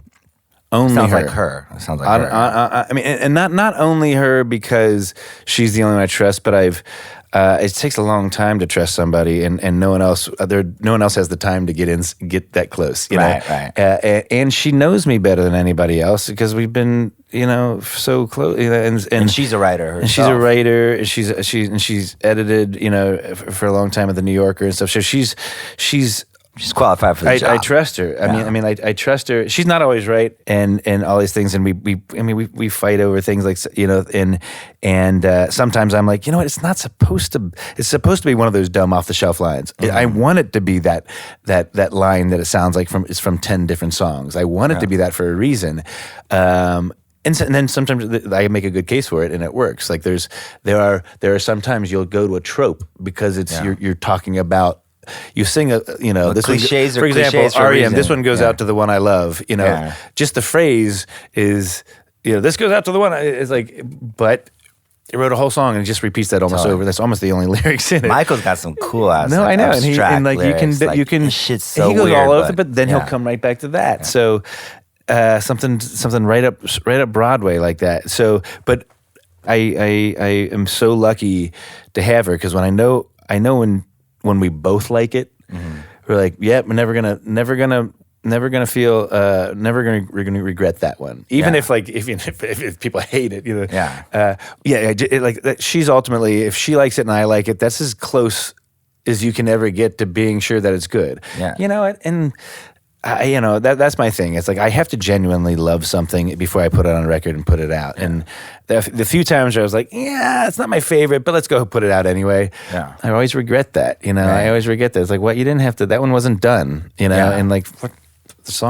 Only sounds her. Like her. It sounds like her. I mean, and not only her because she's the only one I trust, but it takes a long time to trust somebody, and no one else has the time to get that close. Right. And she knows me better than anybody else because we've been so close. And she's a writer herself. And she's a writer. And she's edited for a long time at the New Yorker and stuff. So she's qualified for the job. I trust her. I mean, I trust her. She's not always right, and all these things, and we fight over things like and sometimes I'm like, what? It's not supposed to. It's supposed to be one of those dumb off the shelf lines. Mm-hmm. I want it to be that line that it sounds like it's from 10 different songs. I want it to be that for a reason. And then sometimes I make a good case for it, and it works. Like there are sometimes you'll go to a trope because it's you're talking about. You sing this cliches one, for example, REM. This one goes out to the one I love. Just the phrase is this goes out to the one. It's like, but wrote a whole song and he just repeats that almost over. That's almost the only lyrics in it. Michael's got some cool ass. No, I know, and like lyrics. you can this shit's so he goes weird, all over, but then he'll come right back to that. Yeah. So something right up Broadway like that. So, but I am so lucky to have her because when I know when we both like it, we're like, yeah, we're never gonna feel never gonna regret that one. Even if people hate it, you know. She's ultimately, if she likes it and I like it, that's as close as you can ever get to being sure that it's good. Yeah. You know, and that's my thing. It's like I have to genuinely love something before I put it on a record and put it out. Yeah. And the few times where I was like, yeah, it's not my favorite, but let's go put it out anyway. Yeah. I always regret that. You know, right. I always regret that. It's like, what, you didn't have to. That one wasn't done. You know, and like. What,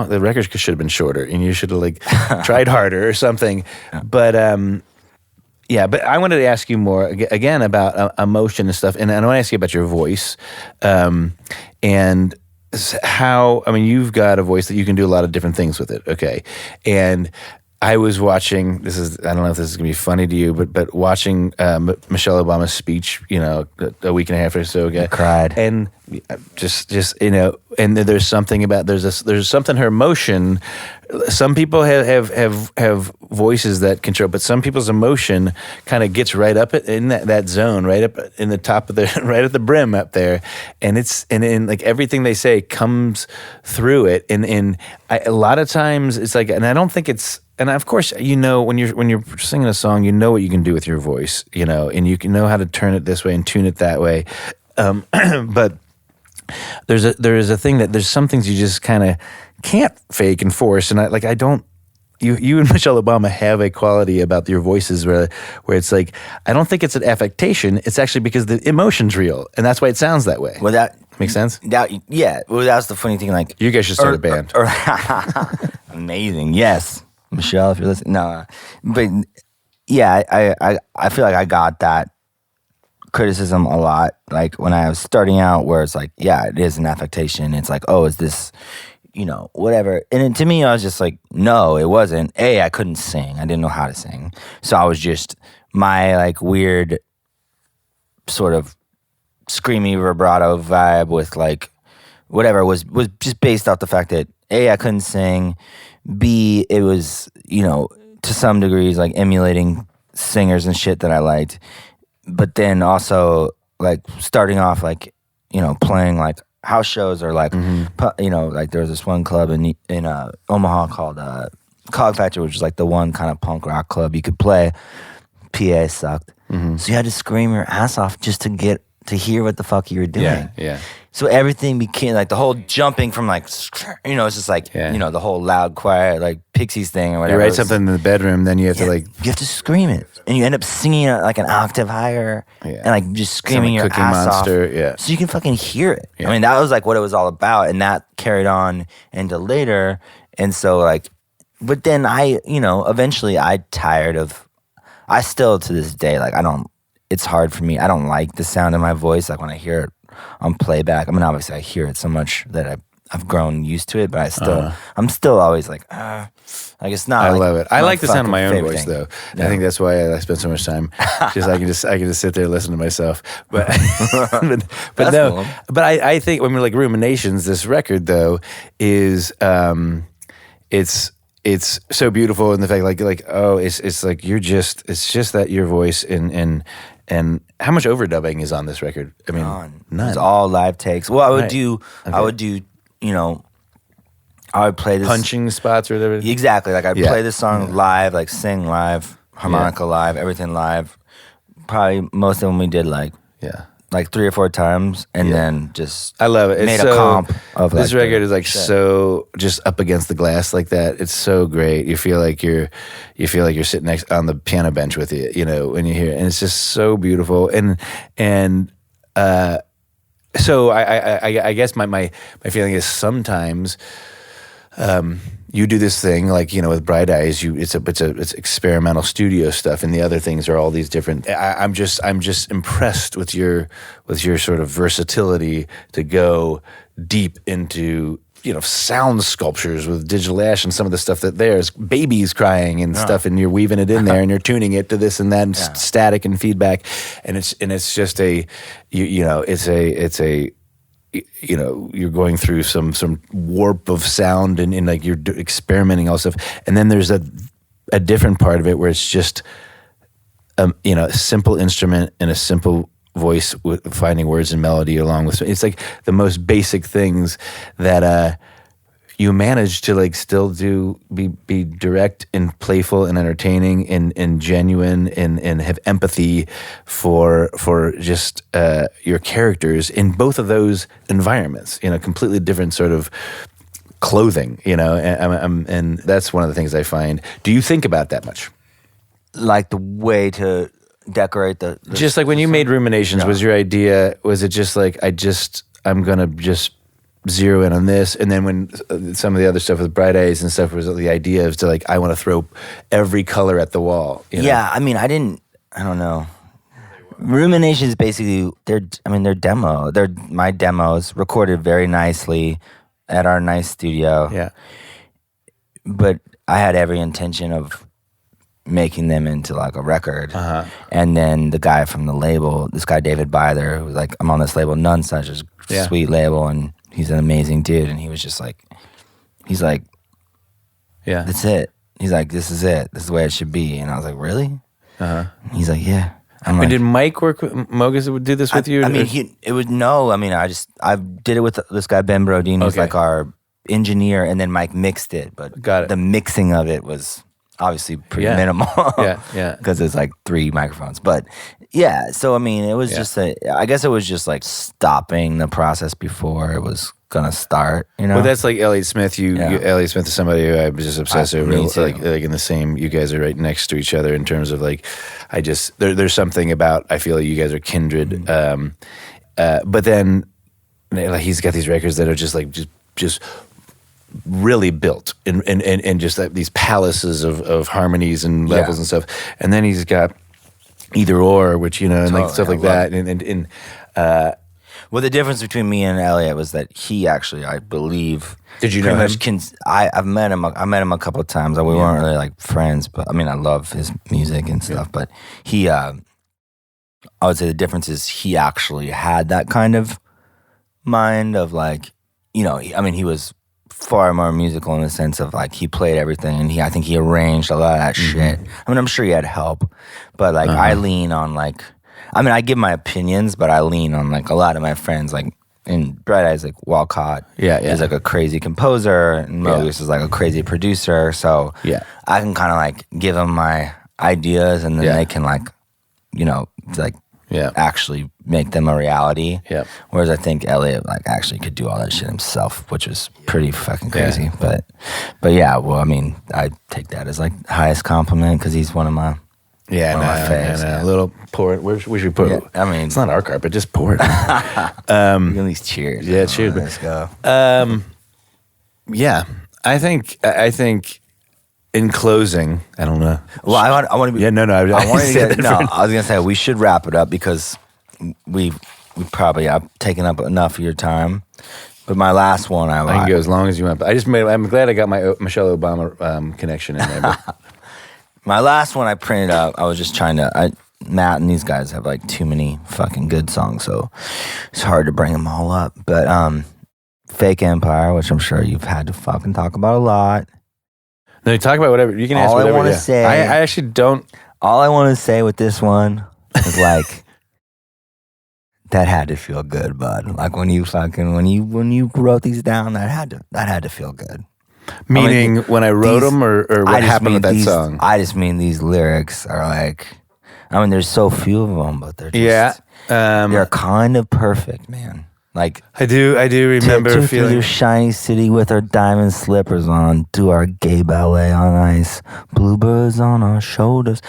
the record should have been shorter, and you should have like tried harder or something. But but I wanted to ask you more again about emotion and stuff, and I want to ask you about your voice, and how. I mean, you've got a voice that you can do a lot of different things with it. Okay, and I was watching. I don't know if this is gonna be funny to you, but watching Michelle Obama's speech, you know, a week and a half or so ago, I cried, and just you know, and there's something about there's something her emotion. Some people have voices that control, but some people's emotion kind of gets right up in that zone, right up in the top of the right at the brim up there, and like everything they say comes through it, and a lot of times it's like, and I don't think it's. And of course, you know, when you're singing a song, you know what you can do with your voice, you know, and you can know how to turn it this way and tune it that way. But there is a thing that there's some things you just kind of can't fake and force. And I don't. You and Michelle Obama have a quality about your voices where it's like, I don't think it's an affectation. It's actually because the emotion's real, and that's why it sounds that way. Well, that makes sense. Yeah. Well, that's the funny thing. Like, you guys should start a band. Amazing. Yes. Michelle, if you're listening, no, but yeah, I feel like I got that criticism a lot. Like when I was starting out, where it's like, yeah, it is an affectation. It's like, oh, is this, you know, whatever. And to me, I was just like, no, it wasn't. I couldn't sing. I didn't know how to sing, so I was just my like weird sort of screamy vibrato vibe with like whatever was just based off the fact that I couldn't sing. B, it was, you know, to some degrees like emulating singers and shit that I liked. But then also like starting off like, you know, playing like house shows or like, you know, like there was this one club in Omaha called Cog Factory, which was like the one kind of punk rock club you could play. PA sucked. So you had to scream your ass off just to hear what the fuck you were doing. Yeah. So everything became like the whole jumping from like, you know, it's just like, you know, the whole loud, quiet, like Pixies thing or whatever. You write something in the bedroom, then you have to like. You have to scream it. And you end up singing it like an octave higher and like just screaming your Cookie ass Monster, off. Yeah. So you can fucking hear it. Yeah. I mean, that was like what it was all about. And that carried on into later. And so like, but then eventually I still to this day, like it's hard for me. I don't like the sound of my voice. Like when I hear it on playback, I mean, obviously I hear it so much that I've grown used to it, but I'm still always like, like it's not. I like love it. I like the sound of my own favorite voice, thing. though. Yeah. I think that's why I spend so much time. Just I can just sit there and listen to myself. But but no. Cool. But I think when we're like Ruminations, this record though is it's so beautiful in the fact like oh it's like it's just that your voice and how much overdubbing is on this record? I mean, none. It's all live takes. Well, I would do, you know, I would play this. Punching spots or whatever. Exactly. Like I'd play this song live, like sing live, harmonica live, everything live. Probably most of them we did like 3 or 4 times, and then just I love it. Made a comp of this like record is like so just up against the glass like that. It's so great. You feel like you're sitting next on the piano bench with you know, when you hear it, and it's just so beautiful. And so I guess my feeling is sometimes. You do this thing like, you know, with Bright Eyes. It's experimental studio stuff, and the other things are all these different. I'm just impressed with your sort of versatility to go deep into sound sculptures with digital ash and some of the stuff that there's babies crying and stuff, and you're weaving it in there and you're tuning it to this and that and static and feedback, and it's just you're going through some warp of sound and like you're experimenting all stuff, and then there's a different part of it where it's just a simple instrument and a simple voice with finding words and melody along with it's like the most basic things that you manage to like still be direct and playful and entertaining and genuine and have empathy for just your characters in both of those environments, completely different sort of clothing, and that's one of the things I find. Do you think about that much? Like the way to decorate the just like when you made Ruminations, was your idea, was it just like I'm gonna just zero in on this, and then when some of the other stuff with Bright Eyes and stuff was the idea of to like I want to throw every color at the wall, Yeah, I mean I don't know. Ruminations basically they're my demos recorded very nicely at our nice studio. Yeah. But I had every intention of making them into like a record. And then the guy from the label, this guy David Byther, who was like, I'm on this label, None Such, is a sweet label, and he's an amazing dude, and he was just like, yeah, that's it. He's like, this is it. This is the way it should be. And I was like, really? He's like, yeah. Did Mike work with Mogus would do this with you? I did it with this guy Ben Brodeen, who's like our engineer, and then Mike mixed it, but the mixing of it was obviously pretty minimal. Because it's like 3 microphones. But yeah, so I mean, it was I guess it was just like stopping the process before it was gonna start, Well, that's like Elliott Smith. Elliott Smith is somebody who I'm just obsessed over. Like in the same, you guys are right next to each other in terms of like, there's something about, I feel like you guys are kindred. But then like he's got these records that are just like, just really built and just like these palaces of harmonies and levels and stuff. And then he's got Either Or, which, and like stuff like that. And well, the difference between me and Elliot was that he actually, I believe, did you know him? I've met him. I met him a couple of times. We weren't really like friends, but I mean, I love his music and stuff. But he, I would say the difference is he actually had that kind of mind of like, he was far more musical in the sense of like he played everything, and I think he arranged a lot of that shit. I mean, I'm sure he had help, but like I lean on like, I give my opinions, but I lean on like a lot of my friends, like in Bright Eyes, like Walcott is like a crazy composer, and Mogus is like a crazy producer. So I can kind of like give them my ideas, and then they can like, actually make them a reality. Whereas I think Elliot like actually could do all that shit himself, which was pretty fucking crazy. But yeah, well, I mean, I take that as like highest compliment because he's one of my faves. A little pour it. Where we should put it? I mean, it's not our carpet. Just pour it. At least cheers. Yeah, cheers. Let's go. Yeah, I think. In closing, I don't know. Well, I want to be. Yeah, no. I was gonna say we should wrap it up because we probably have taken up enough of your time. But my last one, I can go as long as you want. But I'm glad I got my Michelle Obama connection in there. But. My last one I printed up. I was just trying to. Matt and these guys have like too many fucking good songs, so it's hard to bring them all up. But Fake Empire, which I'm sure you've had to fucking talk about a lot. No, you talk about whatever. You can ask whatever. All I want to say. I actually don't. All I want to say with this one is like, that had to feel good, bud. Like when you wrote these down, that had to feel good. Meaning when I wrote them, or what happened with that song? I just mean these lyrics are like, there's so few of them, but they're just, they're kind of perfect, man. Like I do remember feeling your shiny city with our diamond slippers on, do our gay ballet on ice, bluebirds on our shoulders.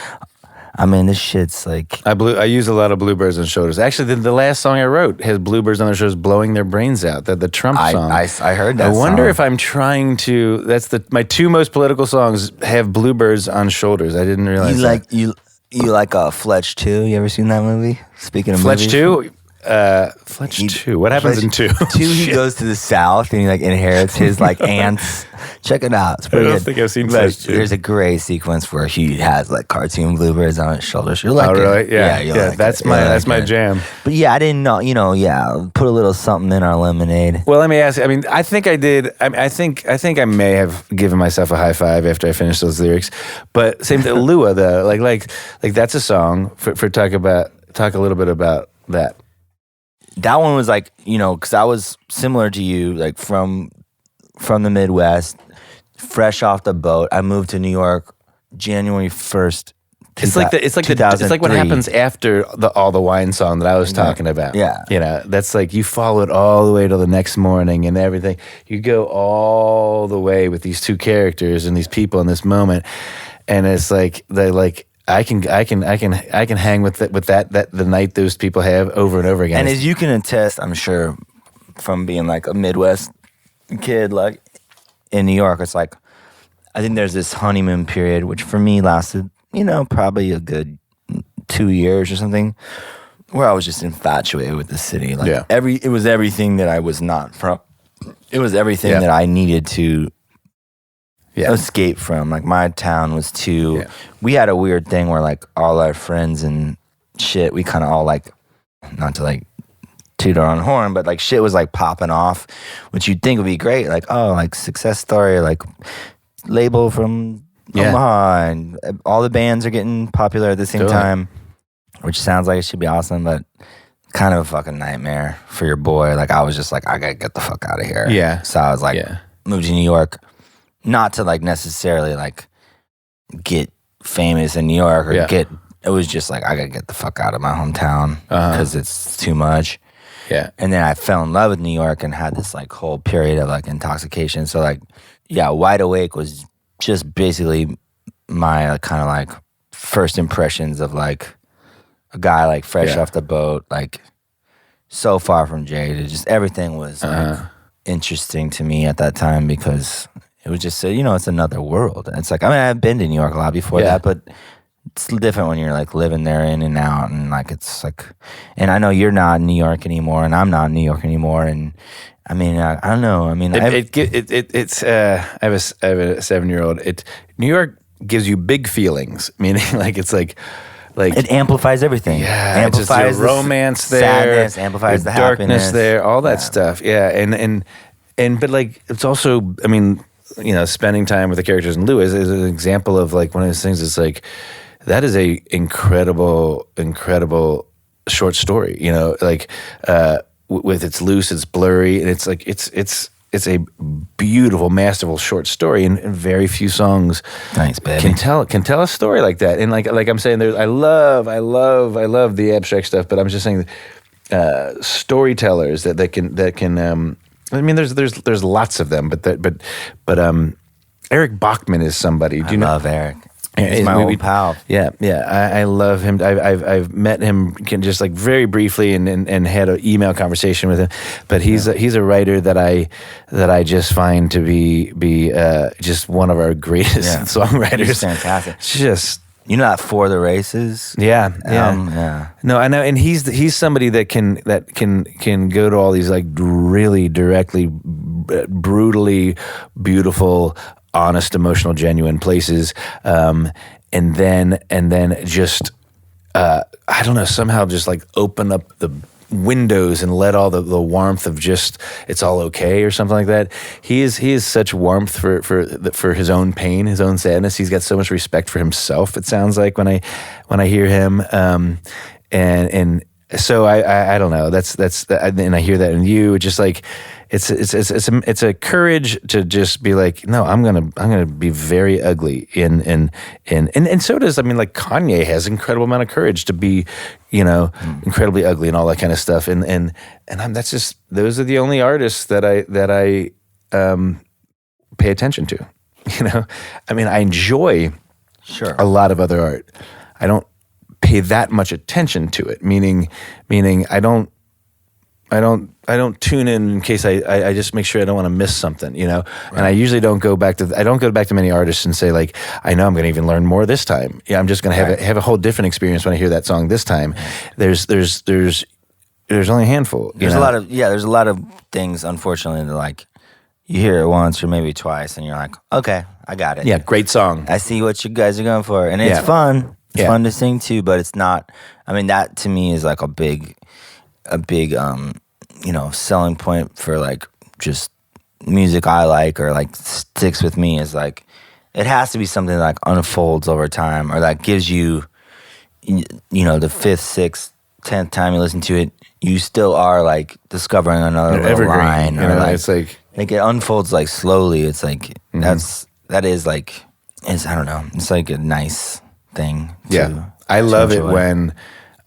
This shit's like I use a lot of bluebirds on shoulders. Actually, the last song I wrote has bluebirds on their shoulders blowing their brains out. The Trump song. I heard that. I wonder song. if I'm trying to. That's my 2 most political songs have bluebirds on shoulders. I didn't realize you like Fletch 2. You ever seen that movie? Speaking of Fletch movies, 2. Fletch 2. What happens in 2? 2, he goes to the south and he like inherits his like aunt's. Check it out. It's pretty I don't good. think I've seen But Fletch 2. there's a great sequence where he has like cartoon bluebirds on his shoulders. You're like, Oh, really? Yeah. you'll Yeah. like That's it. my You'll that's like my it. jam. But yeah, I didn't know. Put a little something in our lemonade. Well, let me ask you. I mean, I think I did. I think I may have given myself a high five after I finished those lyrics. But same thing, Lua, though. Like that's a song for talk a little bit about that. That one was like, because I was similar to you, like from the Midwest, fresh off the boat. I moved to New York January 1st. It's like what happens after all the wine song that I was talking about. Yeah. That's like you follow it all the way till the next morning and everything. You go all the way with these two characters and these people in this moment, and it's like they like. I can hang with that the night those people have over and over again. And as you can attest, I'm sure, from being like a Midwest kid, like in New York, it's like I think there's this honeymoon period, which for me lasted, probably a good 2 years or something, where I was just infatuated with the city. Like it was everything that I was not from. It was everything that I needed to escape from. Like my town was too. We had a weird thing where like all our friends and shit, we kind of all like, not to like toot our own horn, but like shit was like popping off, which you'd think would be great. Like, oh, like success story, like label from Omaha, and all the bands are getting popular at the same time, which sounds like it should be awesome, but kind of a fucking nightmare for your boy. Like I was just like, I gotta get the fuck out of here. Yeah. So I was like, moved to New York. Not to like necessarily like get famous in New York or it was just like I gotta get the fuck out of my hometown because it's too much. Yeah. And then I fell in love with New York and had this like whole period of like intoxication. So like, Wide Awake was just basically my kind of like first impressions of like a guy like fresh off the boat, like so far from jaded. Just everything was like interesting to me at that time because it was just, it's another world. And it's like, I mean, I've been to New York a lot before that, but it's different when you're like living there in and out. And like, it's like, and I know you're not in New York anymore and I'm not in New York anymore. And I mean, I don't know. I mean, I have a 7-year-old. New York gives you big feelings, meaning like, it's like it amplifies everything. Yeah, amplifies the romance there, sadness, amplifies the darkness happiness there, all that stuff. Yeah, and but like it's also, I mean, spending time with the characters in Lewis is an example of like one of those things. It's like that is a incredible short story. Like with its loose, it's blurry, and it's like it's a beautiful, masterful short story, and very few songs can tell a story like that. And like I'm saying, I love the abstract stuff, but I'm just saying storytellers that can. I mean, there's lots of them, but Eric Bachman is somebody. Do you know? Love Eric. He's my old pal. Yeah. I love him. I've met him just like very briefly and had an email conversation with him. But he's a writer that I just find to be just one of our greatest songwriters. He's fantastic. Just that For the Races. Yeah. No, I know, and he's somebody that can go to all these like really directly, brutally beautiful, honest, emotional, genuine places, and then just I don't know, somehow just like open up the windows and let all the warmth of just it's all okay or something like that. He is such warmth for his own pain, his own sadness. He's got so much respect for himself. It sounds like when I hear him, and so I don't know. That's and I hear that in you. It's just like it's a courage to just be like, no, I'm gonna be very ugly and so does, I mean, like Kanye has incredible amount of courage to be, incredibly ugly and all that kind of stuff. And that's just, those are the only artists that I pay attention to. I mean, I enjoy a lot of other art. I don't pay that much attention to it. Meaning I don't tune in case I just make sure I don't want to miss something, Right. And I usually don't go back to many artists and say like, I know I'm going to even learn more this time. Yeah, I'm just going to have a whole different experience when I hear that song this time. There's there's only a handful. There's a lot of things, unfortunately, that like you hear it once or maybe twice, and you're like, okay, I got it. Yeah, great song. I see what you guys are going for, and it's fun. It's fun to sing too, but it's not. I mean, that to me is like a big, selling point for like just music I like or like sticks with me is like it has to be something that like unfolds over time or that gives you, the 5th, 6th, 10th time you listen to it, you still are like discovering another little line. Or like, it's like it unfolds like slowly. It's like that is like I don't know. It's like a nice thing. I love it when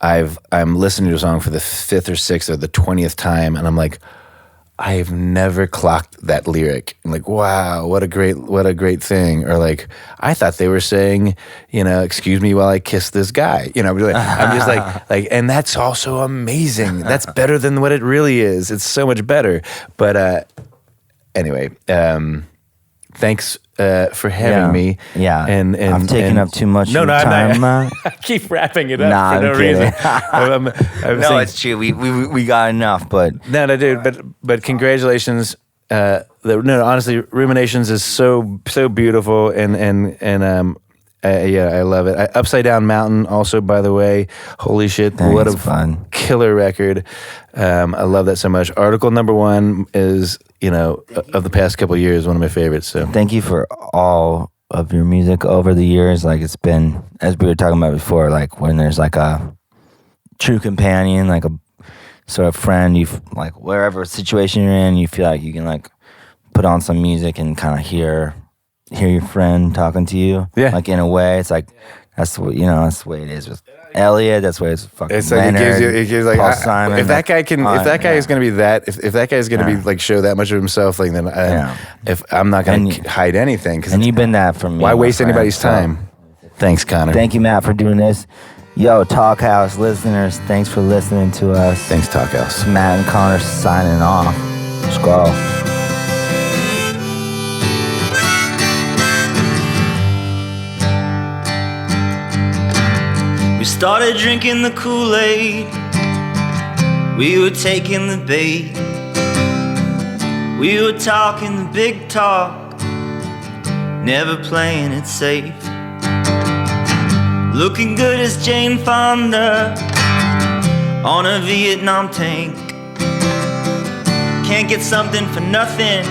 I'm listening to a song for the 5th or 6th or the 20th time, and I'm like, I've never clocked that lyric. I'm like, wow, what a great thing. Or like, I thought they were saying, excuse me while I kiss this guy. I'm just like, and that's also amazing. That's better than what it really is. It's so much better. But anyway, thanks for having me. Yeah, and I'm taking up too much time. I keep wrapping it up for no reason. It's true. We got enough, but no, dude. But congratulations. Honestly, Ruminations is so beautiful, and I love it. Upside Down Mountain, also, by the way, holy shit, what a fun killer record. I love that so much. Article number 1 is, of the past couple of years, one of my favorites. So thank you for all of your music over the years. Like it's been, as we were talking about before, like when there's like a true companion, like a sort of friend, you like wherever situation you're in, you feel like you can like put on some music and kind of hear your friend talking to you. Yeah. Like in a way, it's like that's the way it is with Elliot. That's the way it's fucking. It's like Leonard, it gives like Paul Simon. If that guy is gonna be that, if that guy is gonna be like show that much of himself, like then if I'm not gonna hide anything, and you've been that for me. Why waste anybody's time? Thanks, Conor. Thank you, Matt, for doing this. Yo, Talkhouse listeners, thanks for listening to us. Thanks, Talkhouse. It's Matt and Conor signing off. Skål. We started drinking the Kool-Aid. We were taking the bait. We were talking the big talk, never playing it safe. Looking good as Jane Fonda on a Vietnam tank. Can't get something for nothing,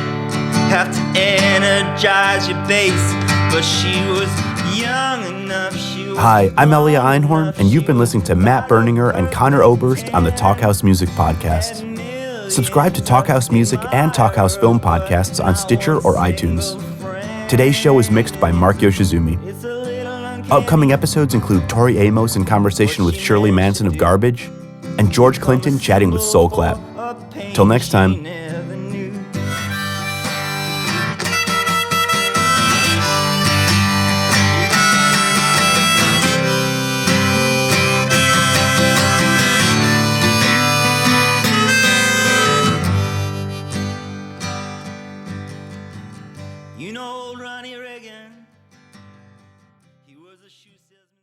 have to energize your base. But she was young enough. Hi, I'm Elia Einhorn, and you've been listening to Matt Berninger and Conor Oberst on the Talkhouse Music Podcast. Subscribe to Talkhouse Music and Talkhouse Film podcasts on Stitcher or iTunes. Today's show is mixed by Mark Yoshizumi. Upcoming episodes include Tori Amos in conversation with Shirley Manson of Garbage, and George Clinton chatting with Soul Clap. Till next time. You know old Ronnie Reagan, he was a shoe salesman.